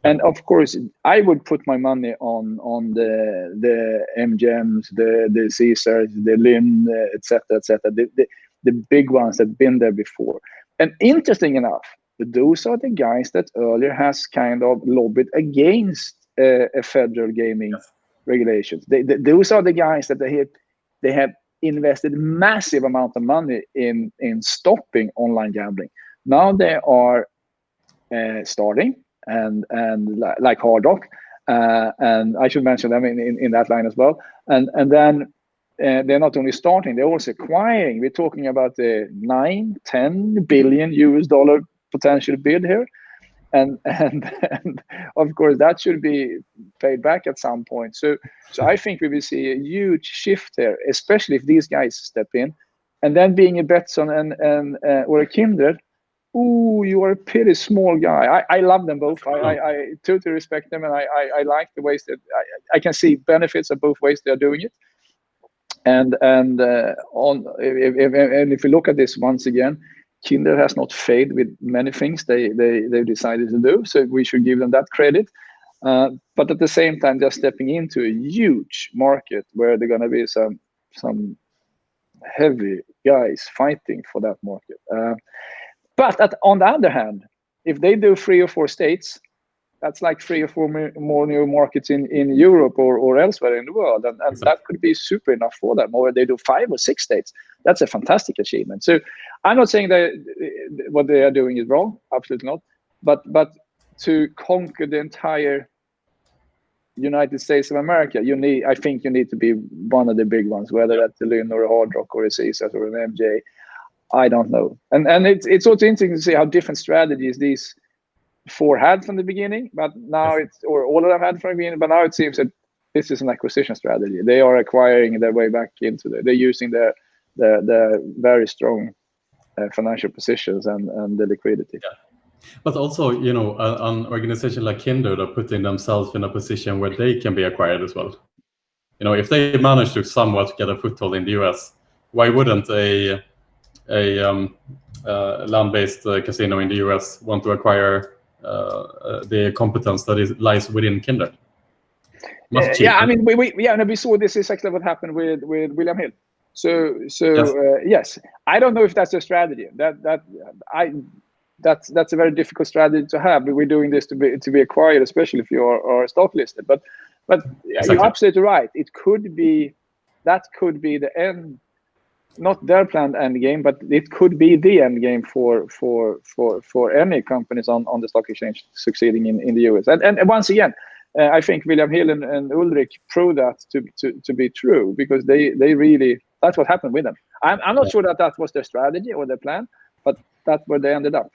And of course, I would put my money on the MGMs, the Caesars, the Lynn, etc. The big ones that have been there before. And interesting enough, those are the guys that earlier has kind of lobbied against a federal gaming regulations. Those are the guys that they have invested massive amount of money in stopping online gambling. Now they are starting, and like Hard Rock, and I should mention them in that line as well. And then they're not only starting, they're also acquiring. We're talking about the $9-10 billion US potential bid here, and of course that should be paid back at some point. So I think we will see a huge shift here, especially if these guys step in, and then being a Betsson and or a Kindred, ooh, you are a pretty small guy. I love them both. I totally respect them, and I like the ways that I can see benefits of both ways they are doing it. And if you look at this once again, Kindred has not failed with many things they decided to do, so we should give them that credit. But at the same time, they're stepping into a huge market where they're going to be some heavy guys fighting for that market. But on the other hand, if they do 3 or 4 states, that's like 3 or 4 more new markets in Europe or elsewhere in the world, and that could be super enough for them. Or they do 5 or 6 states, that's a fantastic achievement. So I'm not saying that what they are doing is wrong, absolutely not. But to conquer the entire United States of America, I think you need to be one of the big ones, whether that's a Lynn or a Hard Rock or a Caesars or an MJ. I don't know. And it's also interesting to see how different strategies these 4 had from the beginning, but now or all of them had from the beginning, but now it seems that this is an acquisition strategy. They are acquiring their way back into they're using the very strong financial positions and the liquidity. Yeah. But also, an organization like Kindred are putting themselves in a position where they can be acquired as well. If they manage to somewhat get a foothold in the US, why wouldn't a land-based casino in the US want to acquire the competence that lies within Kindred? Yeah, I mean, we saw this is exactly what happened with William Hill. So yes, I don't know if that's a strategy. That's a very difficult strategy to have. We're doing this to be acquired, especially if you are stock listed. But exactly. You're absolutely right. That could be the end, not their planned end game, but it could be the end game for any companies on the stock exchange succeeding in the US. And once again, I think William Hill and Ulrich proved that to be true, because they really, that's what happened with them. I'm not sure that was their strategy or their plan, but that's where they ended up.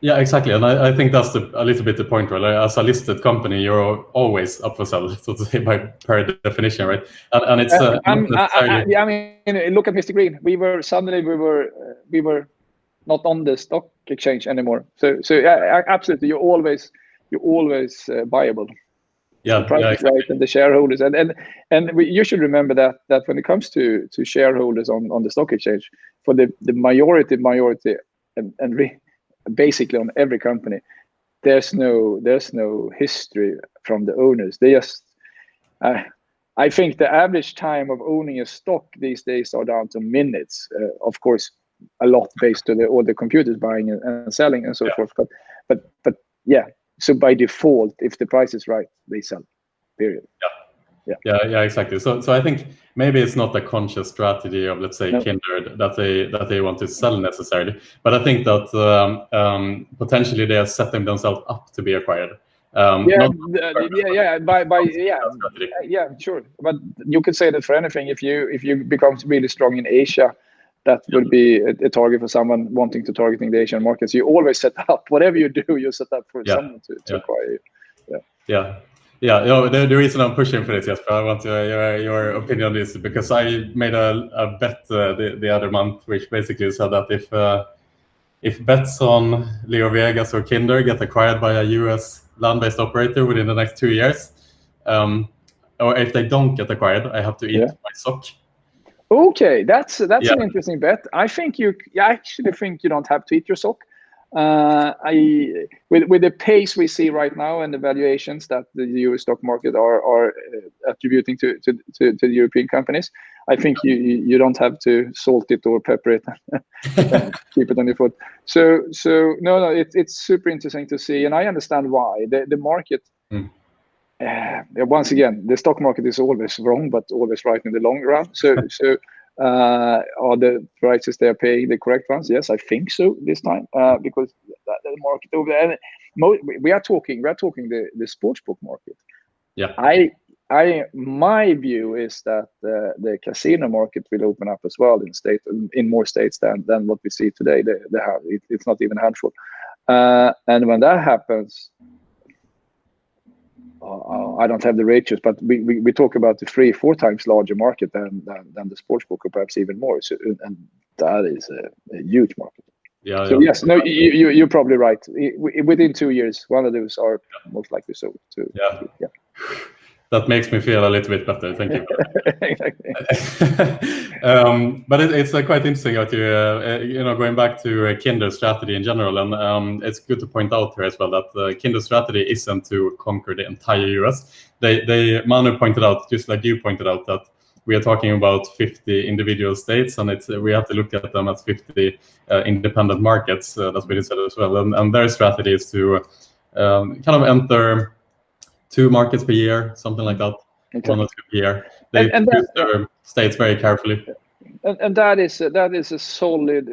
Yeah, exactly. And I think that's a little bit the point, right? Like, as a listed company, you're always up for sale, so to say, per definition, right? And it's I mean, look at Mr. Green. We were not on the stock exchange anymore. So yeah, absolutely, you're always viable. Yeah, exactly. Right, and the shareholders, and you should remember that when it comes to shareholders on the stock exchange, for the majority, and basically on every company, there's no history from the owners. They just, I think the average time of owning a stock these days are down to minutes. Of course, a lot based to all the computers buying and selling and so forth. But yeah. So by default, if the price is right, they sell. Period. Yeah, exactly. So I think maybe it's not a conscious strategy of, let's say, Kindred that they want to sell necessarily, but I think that potentially they are setting themselves up to be acquired. Sure. But you could say that for anything. If you become really strong in Asia, that would be a target for someone wanting to targeting the Asian markets. You always set up, whatever you do, you set up for someone to acquire you. Yeah. The reason I'm pushing for this, Jesper, I want your opinion on this, because I made a bet the other month, which basically said that if Betsson, Leo Vegas, or Kindred get acquired by a US land-based operator within the next 2 years, or if they don't get acquired, I have to eat my stock. Okay, that's an interesting bet. I actually think you don't have to eat your stock. With the pace we see right now and the valuations that the US stock market are attributing to the European companies, I think you don't have to salt it or pepper it and keep it on your foot. So no, it's super interesting to see, and I understand why the market. Once again, the stock market is always wrong, but always right in the long run. So are the prices they are paying the correct ones? Yes, I think so this time, because the market over there. We are talking the sportsbook market. Yeah. My view is that the casino market will open up as well in more states than what we see today. They have it's not even a handful, and when that happens. I don't have the ratios, but we talk about the 3-4 times larger market than the sportsbook, or perhaps even more. So, and that is a huge market. Yeah. So yes, no, you're probably right. Within 2 years, one of those are most likely sold. So yeah. That makes me feel a little bit better. Thank you. But it's quite interesting that you going back to Kindred's strategy in general, and it's good to point out here as well that Kindred's strategy isn't to conquer the entire US. Manu pointed out, just like you pointed out, that we are talking about 50 individual states, and we have to look at them as 50 independent markets. That's what he said as well, and their strategy is to kind of enter 2 markets per year, something like that. Exactly. 1 or 2 per year. They choose their states very carefully. And that is a solid,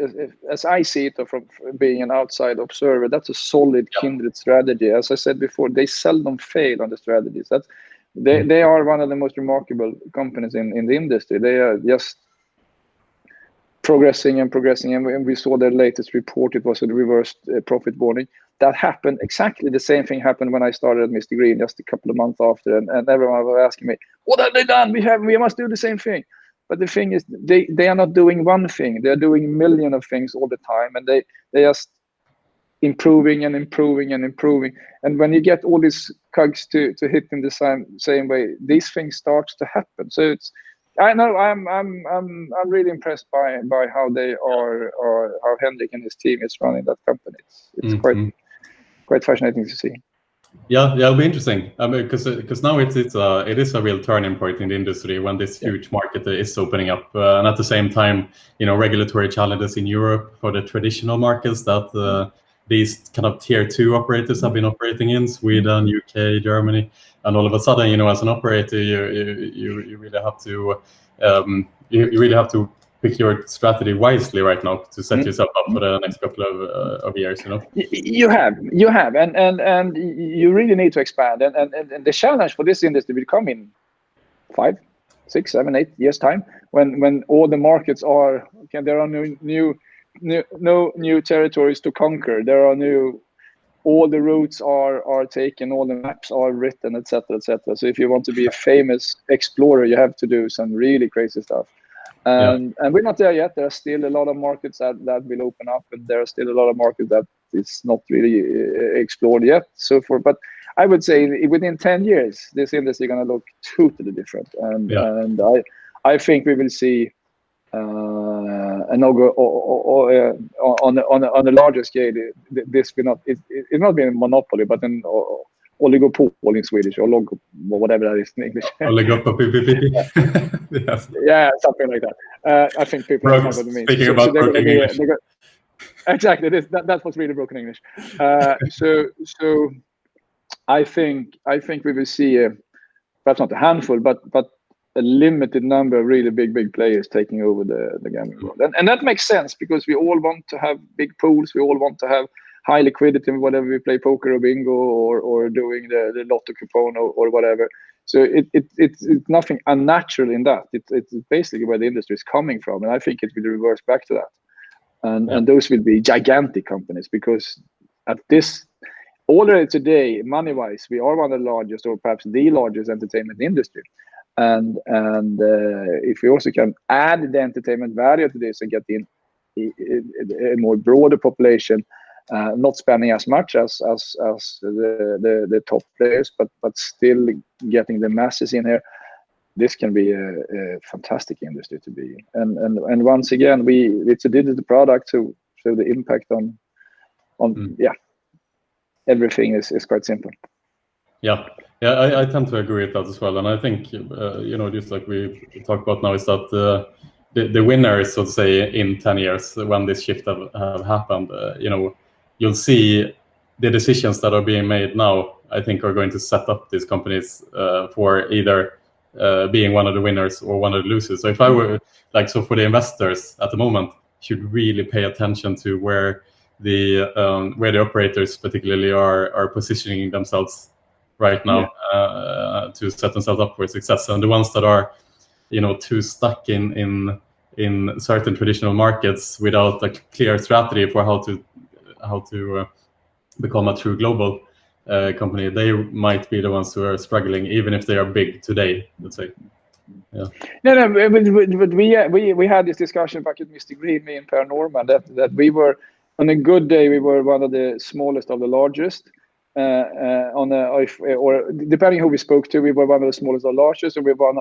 as I see it from being an outside observer, that's a solid Kindred strategy. As I said before, they seldom fail on the strategies. They are one of the most remarkable companies in the industry. They are just progressing, and we saw their latest report. It was a reversed profit warning. That happened, exactly the same thing happened when I started at Mr. Green just a couple of months after, and everyone was asking me, what have they done? We must do the same thing. But the thing is, they are not doing one thing. They're doing a million of things all the time, and they just improving and improving and improving. And when you get all these cogs to hit in the same way, these things start to happen. So I know I'm really impressed by how they are, or how Henrik and his team is running that company. It's quite fascinating to see. Yeah, it'll be interesting. Because now it is a real turning point in the industry when this huge market is opening up, and at the same time, regulatory challenges in Europe for the traditional markets that these kind of tier 2 operators have been operating in, Sweden, UK, Germany, and all of a sudden, as an operator, you really have to you really have to pick your strategy wisely right now to set yourself up for the next couple of years. You have, and you really need to expand, and the challenge for this industry will come in 5, 6, 7, 8 years time when all the markets are there are no new territories to conquer. There are all the routes are taken, all the maps are written, etc., etc. So if you want to be a famous explorer, you have to do some really crazy stuff. And we're not there yet. There are still a lot of markets that will open up, and there are still a lot of markets that it's not really explored yet. But I would say within 10 years, this industry is going to look totally different. And I think we will see on a larger scale. This will not it's not being a monopoly, but an oligopoly in Swedish, or whatever that is in English. Oligopoly. Yes. Yeah, something like that. I think people know what it means. Speaking about broken English. Exactly, that's what's really broken English. So I think we will see perhaps not a handful, but a limited number of really big players taking over the gambling world, and that makes sense because we all want to have big pools. We all want to have high liquidity whenever we play poker or bingo or doing the lotto coupon or whatever. So it's nothing unnatural in that. It's basically where the industry is coming from, and I think it will reverse back to that. And those will be gigantic companies, because at this already today, money-wise, we are one of the largest, or perhaps the largest entertainment industry. And if we also can add the entertainment value to this and get in a more broader population, not spending as much as the top players, but still getting the masses in here, this can be a fantastic industry to be in. And once again, it's a digital product, so the impact on everything is quite simple. Yeah, I tend to agree with that as well. And I think just like we talked about now, is that the winners, so to say, in 10 years when this shift have happened, you'll see the decisions that are being made now, I think, are going to set up these companies for either being one of the winners or one of the losers. So if I were for the investors at the moment, should really pay attention to where the operators particularly are positioning themselves right now to set themselves up for success. And the ones that are too stuck in certain traditional markets without a clear strategy for how to become a true global company, they might be the ones who are struggling, even if they are big today, let's say. Yeah. No, but we had this discussion back at Mr. Green, me and Per Norman, that we were on a good day, we were one of the smallest of the largest. Or depending who we spoke to, we were one of the smallest or largest, and we were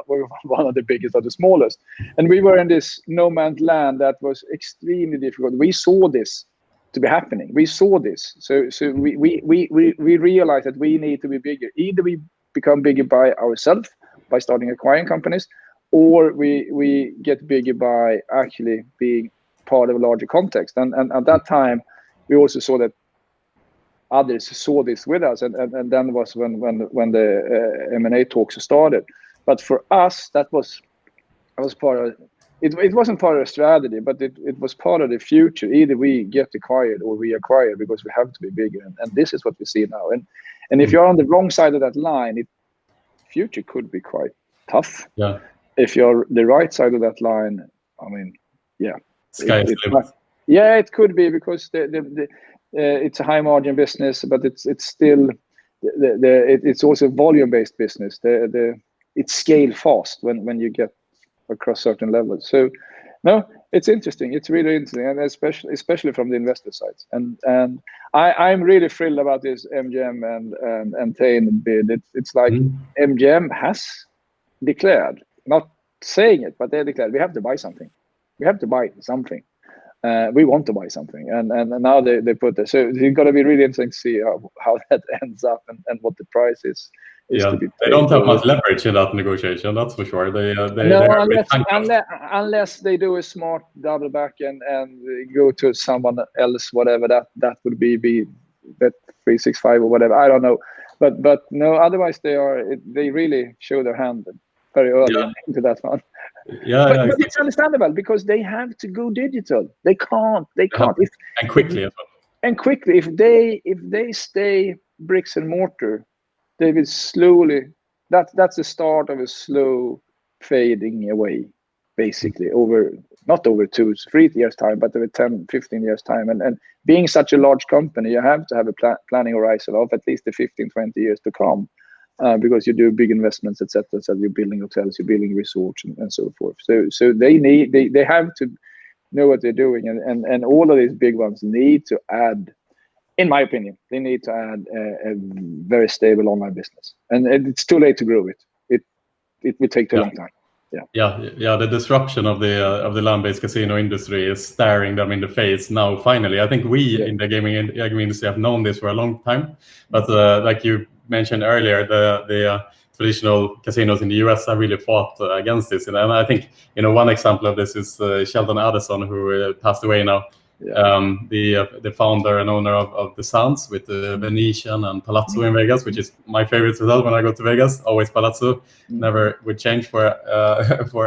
one of the biggest of the smallest. And we were in this no man's land that was extremely difficult. We saw this to be happening. We saw this. So we realized that we need to be bigger. Either we become bigger by ourselves, by starting acquiring companies, or we get bigger by actually being part of a larger context. And at that time, we also saw that others saw this with us, and then was when the M&A talks started. But for us, that was part of it. It wasn't part of the strategy, but it was part of the future. Either we get acquired or we acquire, because we have to be bigger, and this is what we see now. And if you're on the wrong side of that line, future could be quite tough. Yeah. If you're the right side of that line, I mean, yeah, sky is the limit. Yeah, it could be, because it's a high margin business, but it's still it's also volume based business. It's scale fast when you get across certain levels. So no, it's interesting. It's really interesting, and especially from the investor sides. And I'm really thrilled about this MGM and Tain bid. It's like MGM has declared, not saying it, but they declared we have to buy something. We have to buy something. We want to buy something, and now they put it. So it's going to be really interesting to see how that ends up and what the price is. Yeah, they don't have much leverage in that negotiation, that's for sure. Unless they do a smart double back and go to someone else, whatever that would be Bet 365 or whatever. I don't know, but no. Otherwise, they really show their hand very early into that one. But it's understandable, because they have to go digital. They can't. And quickly as well. And quickly, if they stay bricks and mortar, they will slowly. That's the start of a slow fading away, basically, not over 2-3 years time, but over 10-15 years time. And being such a large company, you have to have a planning horizon of at least the 15-20 years to come. Because you do big investments, etc. So you're building hotels, you're building resorts, and so forth. So they have to know what they're doing, and all of these big ones need to add, in my opinion, they need to add a very stable online business, and it's too late to grow it. It will take too long time. Yeah. The disruption of the land-based casino industry is staring them in the face now. Finally, I think we in the gaming industry have known this for a long time, but like you mentioned earlier, the traditional casinos in the US have really fought against this, and I think one example of this is Sheldon Adelson, who passed away now. The founder and owner of the Sands, with the Venetian and Palazzo in Vegas, which is my favorite hotel when I go to Vegas. Always Palazzo, never would change for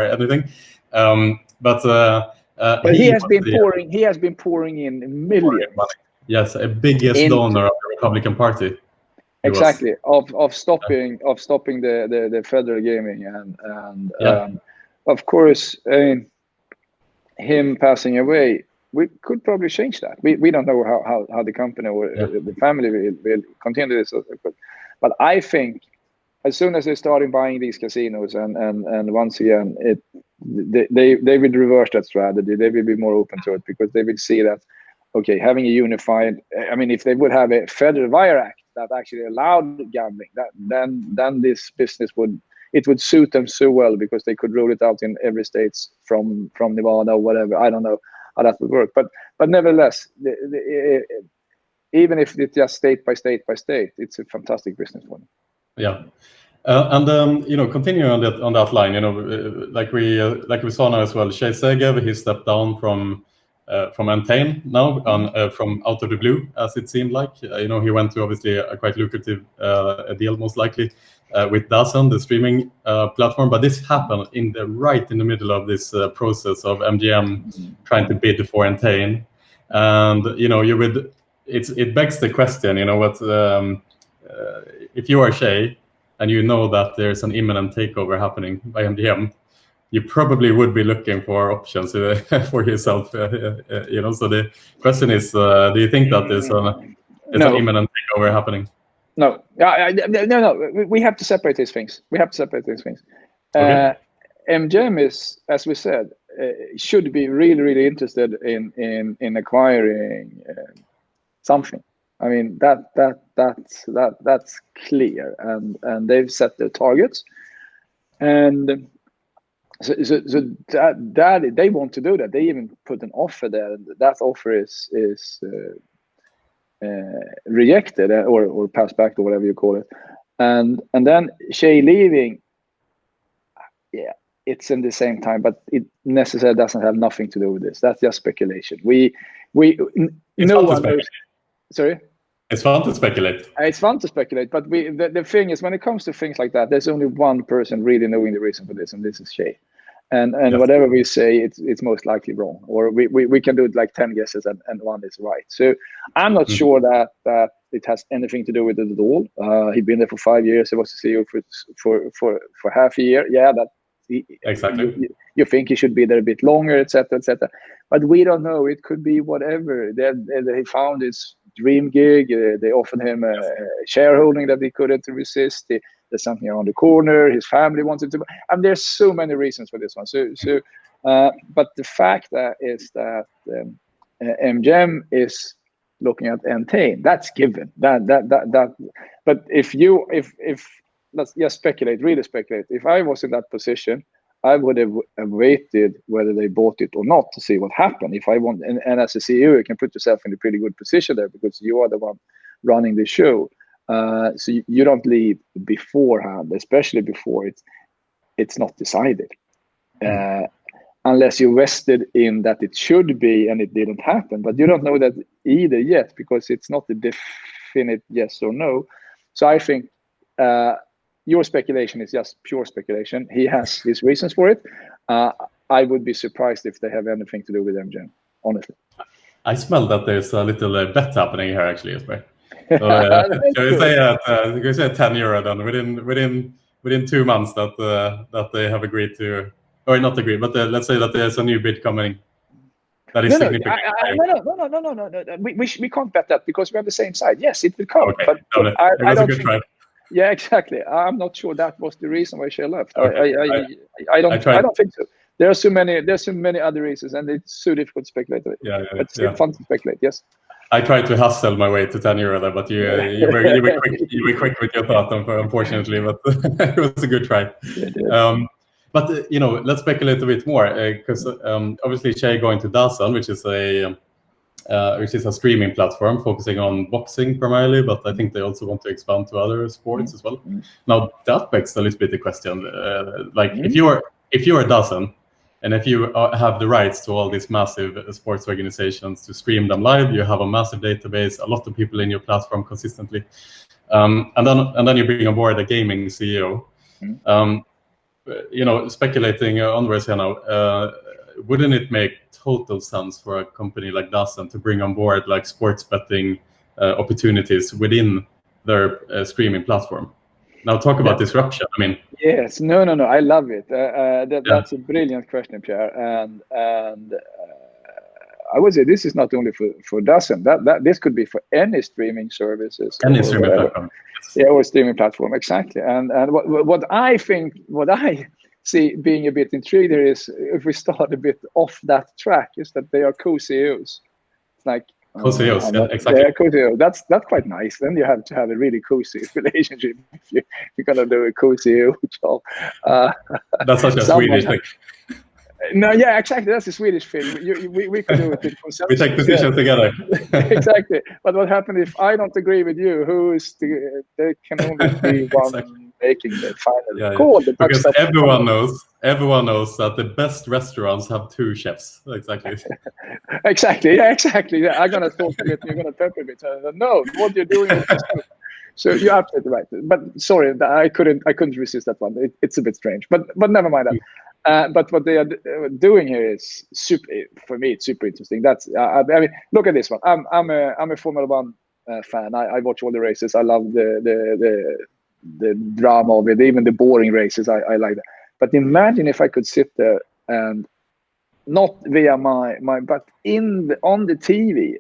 anything. But he has been pouring in millions. Yes, a biggest donor of the Republican Party. Exactly, of stopping the federal gaming, and of course, him passing away, we could probably change that. We don't know how the company or the family will continue this, but I think as soon as they started buying these casinos, and once again, they will reverse that strategy. They will be more open to it, because they will see that, okay, having a unified, I mean, if they would have a federal wire act that actually allowed gambling, then this business would suit them so well, because they could roll it out in every state from Nevada or whatever. I don't know how that would work, but nevertheless, even if it's just state by state, it's a fantastic business one. Yeah. And continuing on that line, like we saw now as well, Shay Segev, he stepped down from Entain now, from out of the blue, as it seemed like. He went to obviously a quite lucrative deal, most likely, with DAZN, the streaming platform. But this happened right in the middle of this process of MGM trying to bid for Entain. And it begs the question, if you are Shay and you know that there's an imminent takeover happening by MGM, you probably would be looking for options for yourself. So the question is, do you think that there's an imminent takeover happening? No. We have to separate these things. Okay. MGM is, as we said, should be really interested in acquiring something. I mean, that's clear, and they've set their targets, and so that they want to do that. They even put an offer there, and that offer is rejected or passed back, or whatever you call it, and then Shay leaving. Yeah, it's in the same time, but it necessarily doesn't have nothing to do with this. That's just speculation. No one knows. Sorry. It's fun to speculate. It's fun to speculate, but the thing is, when it comes to things like that, there's only one person really knowing the reason for this, and this is Shay. And yes. Whatever we say, it's most likely wrong, or we can do it like 10 guesses and one is right. So I'm not sure that it has anything to do with it at all. He'd been there for 5 years. He was the CEO for half a year. Yeah, exactly. You think he should be there a bit longer, etc., etc. But we don't know. It could be whatever. He found his dream gig. They offered him a shareholding that he couldn't resist. There's something around the corner. His family wanted to. And there's so many reasons for this one. But the fact is that MGM is looking at Entain. That's given. That. But if let's just speculate, really speculate. If I was in that position, I would have waited whether they bought it or not to see what happened. If I want, and as a CEO, you can put yourself in a pretty good position there because you are the one running the show. So you don't leave beforehand, especially before it's not decided, unless you vested in that it should be and it didn't happen. But you don't know that either yet because it's not a definite yes or no. So I think your speculation is just pure speculation. He has his reasons for it. I would be surprised if they have anything to do with MGM, honestly. I smell that there's a little bet happening here, actually, Jesper. So, can we say 10 euro then within 2 months that they have agreed to, or not agreed, but let's say that there's a new bid coming. That is significant. No. We can't bet that because we're on the same side. Yes, it will come. Okay. But I don't think. Try. Yeah, exactly. I'm not sure that was the reason why she left. Okay. I don't think so. There are so many other reasons, and it's so difficult to speculate. Yeah, but it's still fun to speculate. Yes. I tried to hustle my way to 10 euro there, but you were quick with your thought, unfortunately. But it was a good try. But let's speculate a bit more because obviously Shay going to DAZN, which is a streaming platform focusing on boxing primarily, but I think they also want to expand to other sports as well. Now that begs a little bit the question: if you're a DAZN, and if you have the rights to all these massive sports organizations to stream them live, you have a massive database, a lot of people in your platform consistently, and then you bring on board a gaming CEO. Speculating onwards here now, wouldn't it make total sense for a company like DAZN to bring on board like sports betting opportunities within their streaming platform? Now talk about disruption. I mean, yes, no. I love it. That's a brilliant question, Pierre. And I would say this is not only for DAZN. That this could be for any streaming services. Any streaming platform. Yeah, or streaming platform, exactly. And what I see being a bit intrigued here is if we start a bit off that track, is that they are co-CEOs. It's like co-CEOs, exactly. Yeah, co-CEO. That's quite nice. Then you have to have a really cozy relationship if you're gonna do a co-CEO job. That's such a Swedish thing. No, yeah, exactly. That's a Swedish thing. We can do it in consensus. We take decisions together. Exactly. But what happens if I don't agree with you? There can only be one making the final call. Yeah. Because everyone knows that the best restaurants have 2 chefs. Exactly. Exactly. Yeah, exactly. Yeah, I'm gonna talk a bit. You're gonna pepper a bit. No, what you're doing is so you're absolutely right. But sorry, I couldn't resist that one. It's a bit strange. But never mind that. But what they are doing here is for me, it's super interesting. That's I mean, look at this one. I'm a Formula 1 fan. I watch all the races. I love the drama of it, even the boring races. I like that. But imagine if I could sit there and not via my but on the TV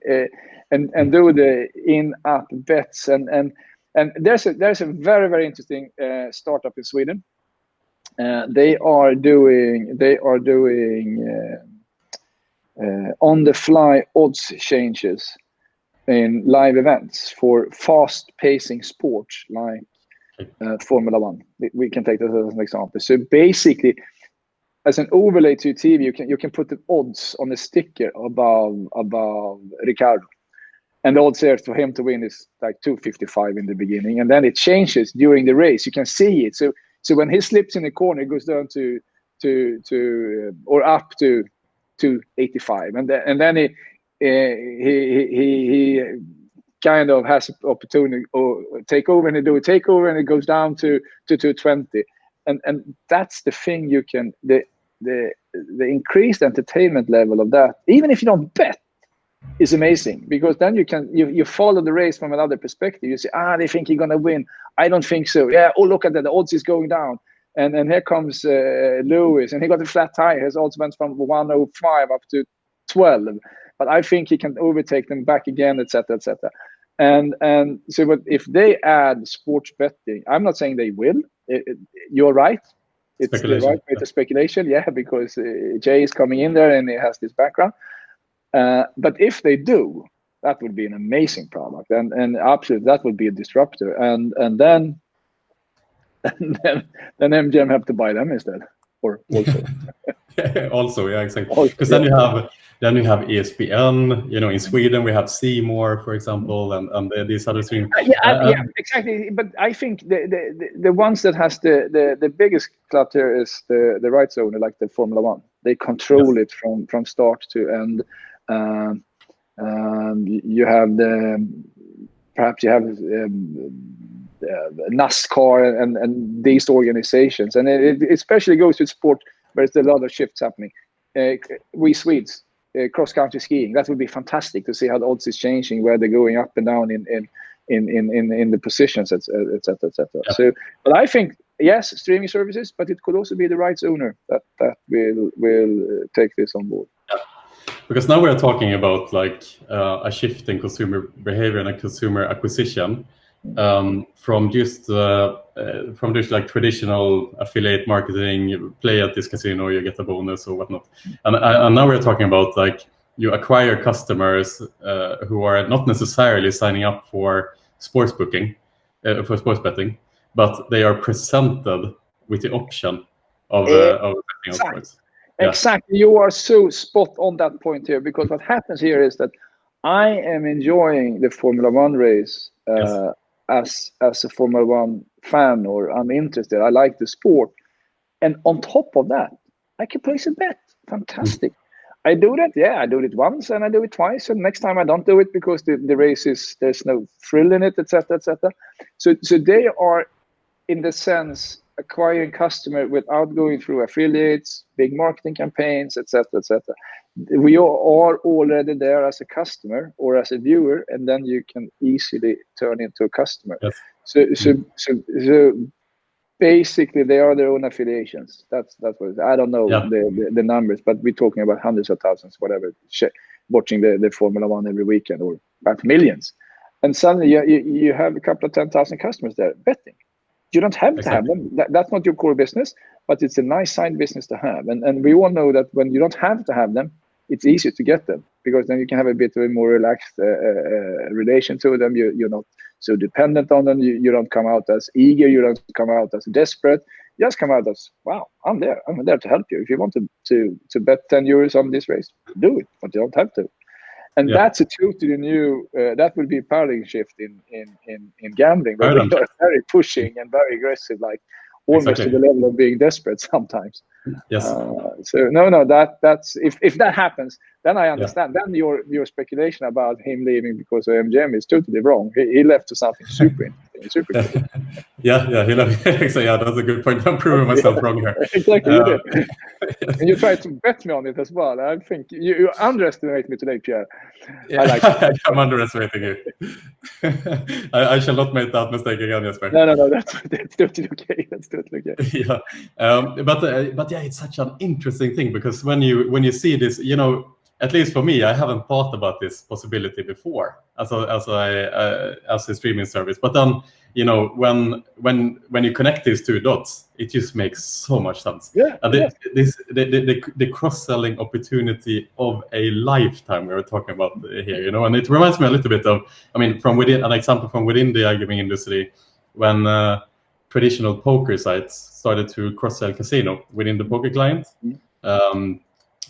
and do the in-app bets and there's a very, very interesting startup in Sweden. they are doing on-the-fly odds changes in live events for fast-pacing sports like Formula One. We can take that as an example. So basically, as an overlay to TV, you can put the odds on a sticker above Ricardo, and the odds there for him to win is like 255 in the beginning, and then it changes during the race. You can see it. So when he slips in the corner, it goes down to or up to 285, and then he kind of has opportunity or take over, and they do a takeover, and it goes down to 220, and that's the thing. You can the increased entertainment level of that, even if you don't bet, is amazing, because then you follow the race from another perspective. You say, they think you're gonna win. I don't think so. Yeah. Oh, look at that. The odds is going down. And here comes Lewis, and he got a flat tire. His odds went from 105 up to 12. But I think he can overtake them back again, etc., etc. And so, but if they add sports betting, I'm not saying they will. You're right. It's the right way to speculation. Yeah, because Jay is coming in there and he has this background. But if they do, that would be an amazing product, and absolutely that would be a disruptor. And then MGM have to buy them instead, or also. Also, yeah, exactly. Because then you have ESPN. In Sweden we have C More, for example, and these other streams. Yeah, exactly. But I think the ones that has the biggest clutter is the rights owner, like the Formula One. They control it from start to end. You have perhaps NASCAR and these organizations, and it especially goes with sport where there's a lot of shifts happening. We Swedes, cross-country skiing, that would be fantastic to see how the odds is changing, where they're going up and down in the positions, etc., etc. Yeah. So, but I think yes, streaming services, but it could also be the rights owner that will take this on board. Yeah. Because now we're talking about like a shift in consumer behavior and a consumer acquisition from just like traditional affiliate marketing. You play at this casino, you get a bonus or whatnot, and now we're talking about like you acquire customers who are not necessarily signing up for sports booking, for sports betting, but they are presented with the option of betting on sports. Yeah. Exactly, you are so spot on that point here, because what happens here is that I am enjoying the Formula One race as a Formula One fan, or I'm interested. I like the sport, and on top of that, I can place a bet. Fantastic. I do that. Yeah, I do it once and I do it twice, and next time I don't do it because the race there's no thrill in it, etc., etc. So they are, in the sense, acquiring customer without going through affiliates, big marketing campaigns, etc., etc. We are already there as a customer or as a viewer, and then you can easily turn into a customer. Yes. So basically, they are their own affiliations. That's what it is. I don't know the numbers, but we're talking about hundreds of thousands, whatever, watching the Formula One every weekend, or about millions. And suddenly you have a couple of 10,000 customers there betting. You don't have to have them. That's not your core business, but it's a nice side business to have. And we all know that when you don't have to have them, it's easier to get them, because then you can have a bit of a more relaxed relation to them. You're not so dependent on them. You don't come out as eager. You don't come out as desperate. You just come out as, wow, I'm there. I'm there to help you. If you want to bet 10 euros on this race, do it, but you don't have to. And that's a totally new, that will be a paradigm shift in gambling, where we are very pushing and very aggressive, like almost to the level of being desperate sometimes. Yes. So no, that's if that happens, then I understand. Then your speculation about him leaving because of MGM is totally wrong. He left to something super interesting, super cool. Yeah, he left. So yeah, that's a good point. I'm proving myself wrong here. Exactly, you did. And you tried to bet me on it as well. I think you underestimate me today, Pierre. Yeah, I like it. I'm underestimating you. I shall not make that mistake again, Jesper. No, that's totally okay. That's totally okay. Yeah, but yeah, it's such an interesting thing, because when you see this, at least for me, I haven't thought about this possibility before as a streaming service. But then, you know, when you connect these two dots, it just makes so much sense. Yeah. And the cross-selling opportunity of a lifetime we were talking about here, you know, and it reminds me a little bit of, I mean, from within an example from within the iGaming industry, when traditional poker sites started to cross-sell casino within the poker client.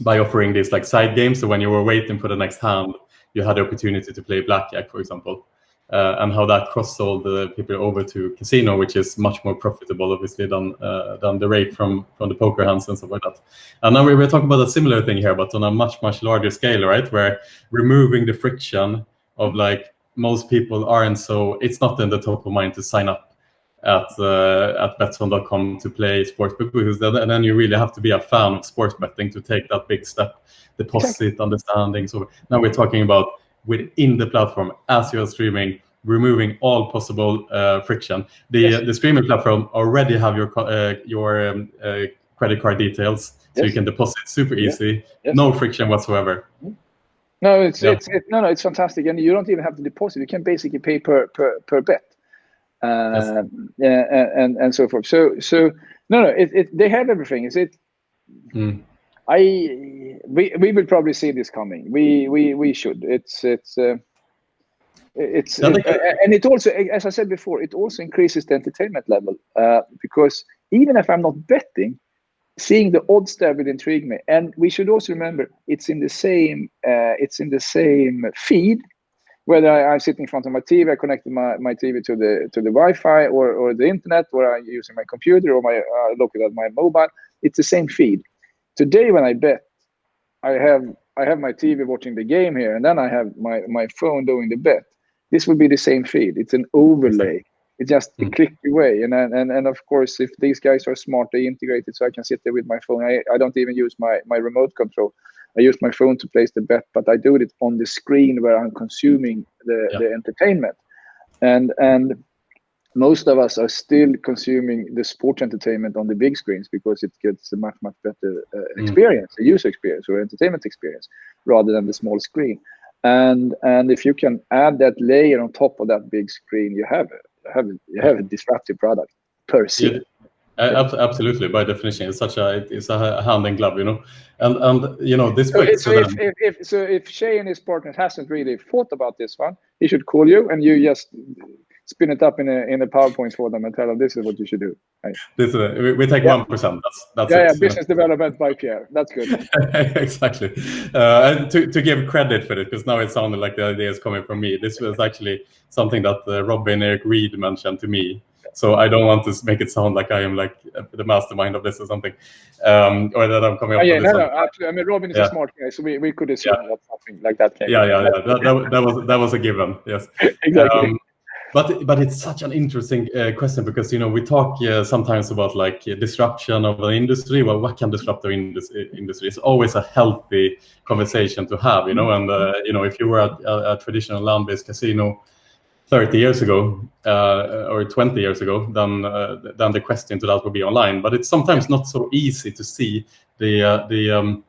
By offering these like side games. So when you were waiting for the next hand, you had the opportunity to play blackjack, for example, and how that cross-sold the people over to casino, which is much more profitable, obviously, than the rate from the poker hands and stuff like that. And now we were talking about a similar thing here, but on a much larger scale, right? Where removing the friction of like most people aren't so, it's not in the top of mind to sign up at Betsson.com to play sportsbook, because then you really have to be a fan of sports betting to take that big step, deposit, understanding. So now we're talking about within the platform as you're streaming, removing all possible friction. The streaming platform already have your credit card details, so you can deposit super easy, no friction whatsoever. No, it's fantastic, and you don't even have to deposit. You can basically pay per bet. And so forth. So they have everything. Is it? We will probably see this coming. We should. It's and it also, as I said before, it also increases the entertainment level, because even if I'm not betting, seeing the odds there will intrigue me. And we should also remember it's in the same feed. Whether I'm sitting in front of my TV, I connected my TV to the Wi-Fi or the internet, or I'm using my computer or looking at my mobile, it's the same feed. Today, when I bet, I have my TV watching the game here, and then I have my phone doing the bet. This will be the same feed. It's an overlay. It's just a click away. And of course, if these guys are smart, they integrate it so I can sit there with my phone. I don't even use my remote control. I use my phone to place the bet, but I do it on the screen where I'm consuming the entertainment. And most of us are still consuming the sport entertainment on the big screens because it gets a much better experience, a user experience or entertainment experience, rather than the small screen. And if you can add that layer on top of that big screen, you have a disruptive product per se. Absolutely, by definition, it's a hand in glove, you know, and you know this. If Shay and his partner hasn't really thought about this one, he should call you and you just spin it up in a PowerPoint for them and tell them this is what you should do. Right? We take 1%. That's it. Business development by Pierre. That's good. Exactly. And to give credit for it, because now it sounded like the idea is coming from me. This was actually something that Robin Eric Reed mentioned to me. So I don't want to make it sound like I am like the mastermind of this or something, or that I'm coming up with this. No, absolutely. I mean, Robin is a smart guy, so we could assume that something like that came. That was a given. Yes, exactly. But it's such an interesting question, because you know we talk sometimes about like disruption of an industry. Well, what can disrupt the industry? It's always a healthy conversation to have, you know. And you know, if you were a traditional land-based casino 30 years ago or 20 years ago, then the question to that would be online. But it's sometimes not so easy to see the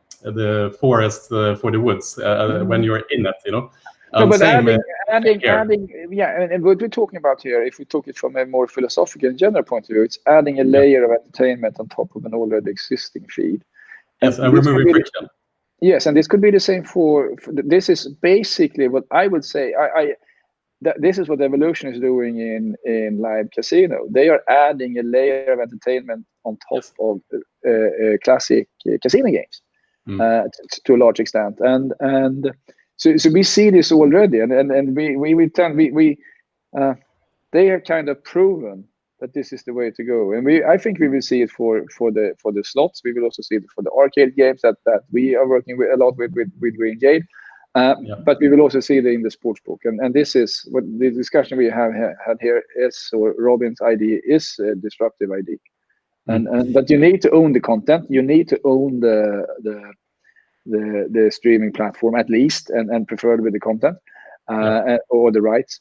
forest for the woods when you're in it, you know. No, but adding, and what we're talking about here, if we took it from a more philosophical and general point of view, it's adding a layer of entertainment on top of an already existing feed. Yes, and removing friction. Yes, and this could be the same for this is basically what I would say. This is what Evolution is doing in live casino. They are adding a layer of entertainment on top of classic casino games to a large extent, and so we see this already, and they have kind of proven that this is the way to go, and I think we will see it for the slots. We will also see it for the arcade games that we are working with a lot with Green Jade. But we will also see it in the sportsbook, and this is what the discussion we have had here is, or Robin's idea is a disruptive idea, and but you need to own the content, you need to own the streaming platform at least, and preferred with the content or the rights,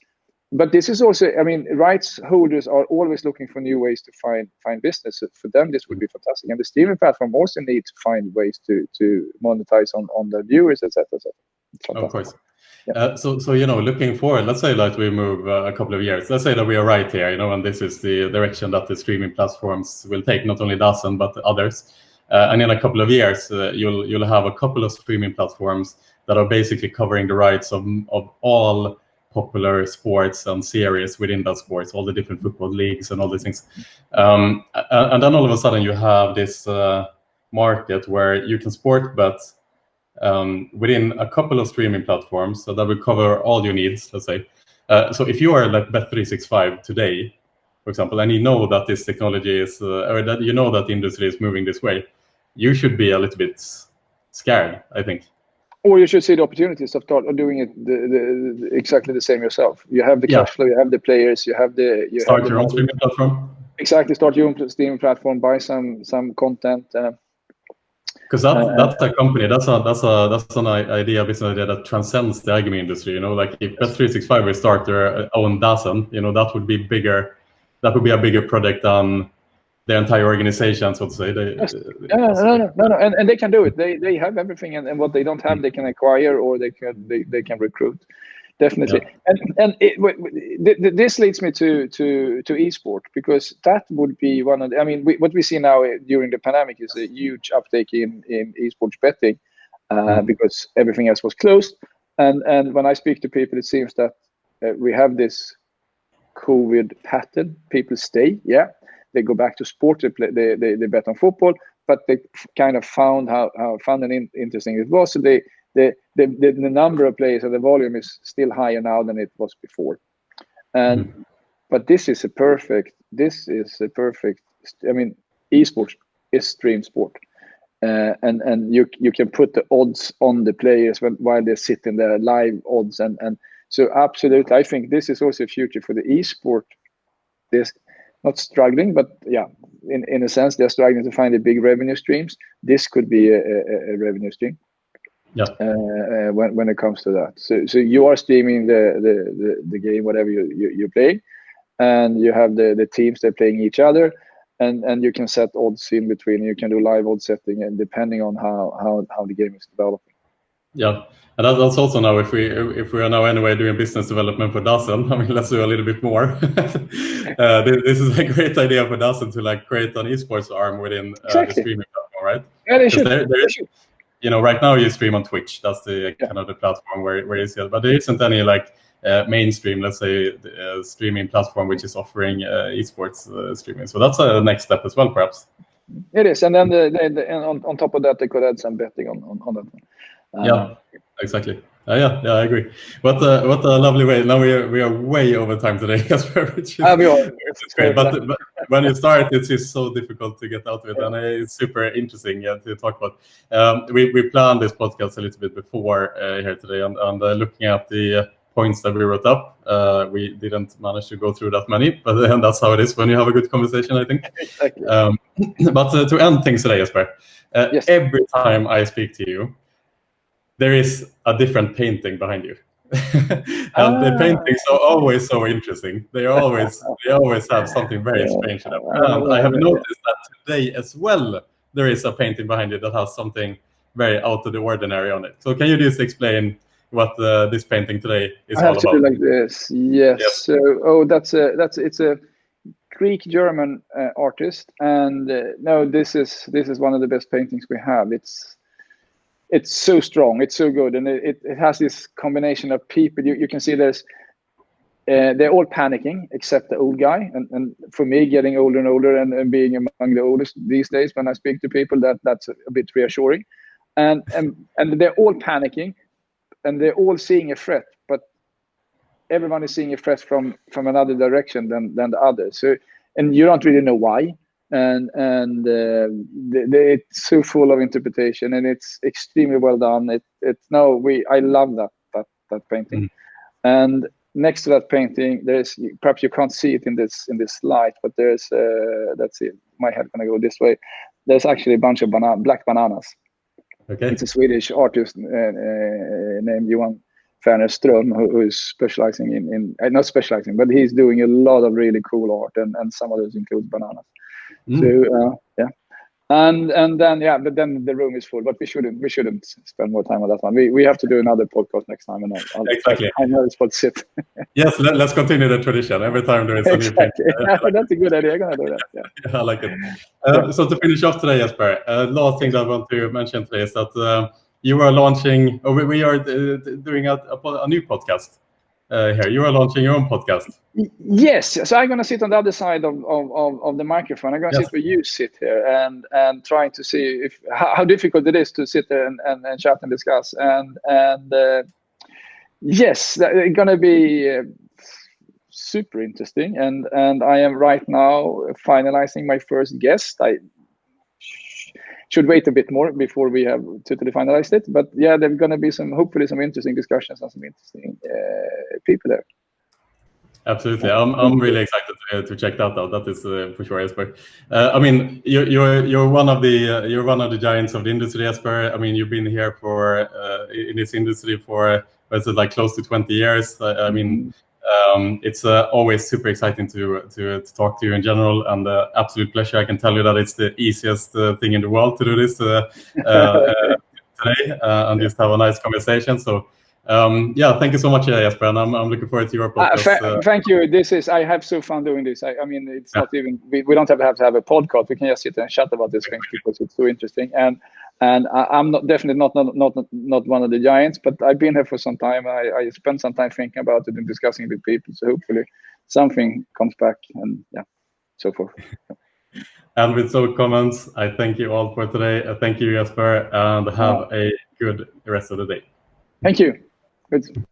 but this is also, I mean, rights holders are always looking for new ways to find business. So for them, this would be fantastic. And the streaming platform also needs to find ways to monetize on their viewers, etc. Of course. Yeah. So looking forward, let's say like we move a couple of years. Let's say that we are right here, and this is the direction that the streaming platforms will take, not only DAZN but others. And in a couple of years, you'll have a couple of streaming platforms that are basically covering the rights of all popular sports and series within that sports, all the different football leagues and all these things. And then all of a sudden you have this market where you can sport bet within a couple of streaming platforms, so that will cover all your needs, let's say. So if you are like Bet365 today, for example, and you know that this technology is, or that you know that the industry is moving this way, you should be a little bit scared, I think. Or you should see the opportunities of doing it exactly the same yourself. You have the cash flow, you have the players, you have the... Start your own streaming platform. Exactly, start your own streaming platform, buy some content. Because that's a company, that's an idea, business idea that transcends the iGaming industry. Like if Bet365 will start their own DAZN, that would be bigger. That would be a bigger product than the entire organization, so to say. No, and they can do it. They have everything, and what they don't have, they can acquire, or they can recruit. Definitely. Yeah. And this leads me to esport, because that would be one of the, I mean, what we see now during the pandemic is a huge uptake in esports betting, because everything else was closed. And when I speak to people, it seems that we have this COVID pattern. People stay, they go back to sport, they bet on football, but they kind of found how fun and interesting it was. So the number of players and the volume is still higher now than it was before. And but this is a perfect. I mean, esports is stream sport, and you can put the odds on the players while they're sitting there, live odds, and so absolutely, I think this is also a future for the esport. This not struggling, but in a sense, they're struggling to find the big revenue streams. This could be a revenue stream. Yeah. When it comes to that, so you are streaming the game, whatever you're playing, and you have the teams they're playing each other, and you can set odds in between. You can do live odds setting, and depending on how the game is developing. Yeah, and that's also now if we are now anyway doing business development for DAZN, I mean, let's do a little bit more. This is a great idea for DAZN to like create an esports arm within the streaming platform, right? Yeah, they should. Right now you stream on Twitch. That's the kind of the platform where you see it. But there isn't any like mainstream, let's say, streaming platform which is offering esports streaming. So that's a next step as well, perhaps. It is, and then on top of that, they could add some betting on that one. Yeah, exactly. Yeah, I agree. What a lovely way. Now we are way over time today, Jesper, which is great. But when you start, it's just so difficult to get out of it, and it's super interesting to talk about. We planned this podcast a little bit before here today, and looking at the points that we wrote up, we didn't manage to go through that many, but then that's how it is when you have a good conversation, I think. Exactly. But to end things today, Jesper, yes. Every time I speak to you, there is a different painting behind you. And the paintings are always so interesting. They always have something very strange in them. And I have noticed that today as well, there is a painting behind you that has something very out of the ordinary on it. So can you just explain what this painting today is all about? I have to do like this. Yes. So, it's a Greek-German artist, and no, this is one of the best paintings we have. It's so strong, it's so good, and it has this combination of people. You can see they're all panicking except the old guy, and for me, getting older and older and being among the oldest these days, when I speak to people, that's a bit reassuring, and they're all panicking, and they're all seeing a threat, but everyone is seeing a threat from another direction than the other. So, and you don't really know why. And it's so full of interpretation, and it's extremely well done. I love that painting. And next to that painting, there's, perhaps you can't see it in this light, but there's let's see, my head gonna go this way. There's actually a bunch of black bananas. Okay. It's a Swedish artist named Johan Ström, who is specializing in not specializing, but he's doing a lot of really cool art, and some of those include bananas. So yeah. And then but then the room is full. But we shouldn't spend more time on that one. We have to do another podcast next time, and exactly. I know it's what sit. Yes, let's continue the tradition. Every time there is a new thing. That's a good idea. I'm gonna do that. Yeah. I like it. So to finish off today, Jesper, last thing that I want to mention today is that you are launching. We are doing a new podcast. Here, you are launching your own podcast. Yes, so I'm going to sit on the other side of the microphone. I'm going to sit where you sit here, and trying to see how difficult it is to sit there and chat and discuss. And yes, it's going to be super interesting. And I am right now finalizing my first guest. I should wait a bit more before we have totally finalized it. But yeah, there's going to be hopefully some interesting discussions and some interesting people there. Absolutely, I'm really excited to check that out. That is for sure, Jesper. I mean, you're one of the giants of the industry, Jesper. I mean, you've been here for in this industry for like close to 20 years. I mean, it's always super exciting to talk to you in general, and absolute pleasure. I can tell you that it's the easiest thing in the world to do this today and just have a nice conversation. So. Thank you so much, Jesper, and I'm looking forward to your podcast. Thank you. I have so fun doing this. I mean, it's not even we don't have to have a podcast. We can just sit and chat about these things because it's so interesting. And I'm definitely not one of the giants, but I've been here for some time. I spent some time thinking about it and discussing with people. So hopefully something comes back, and so forth. And with those comments, I thank you all for today. Thank you, Jesper, and have a good rest of the day. Thank you. Good.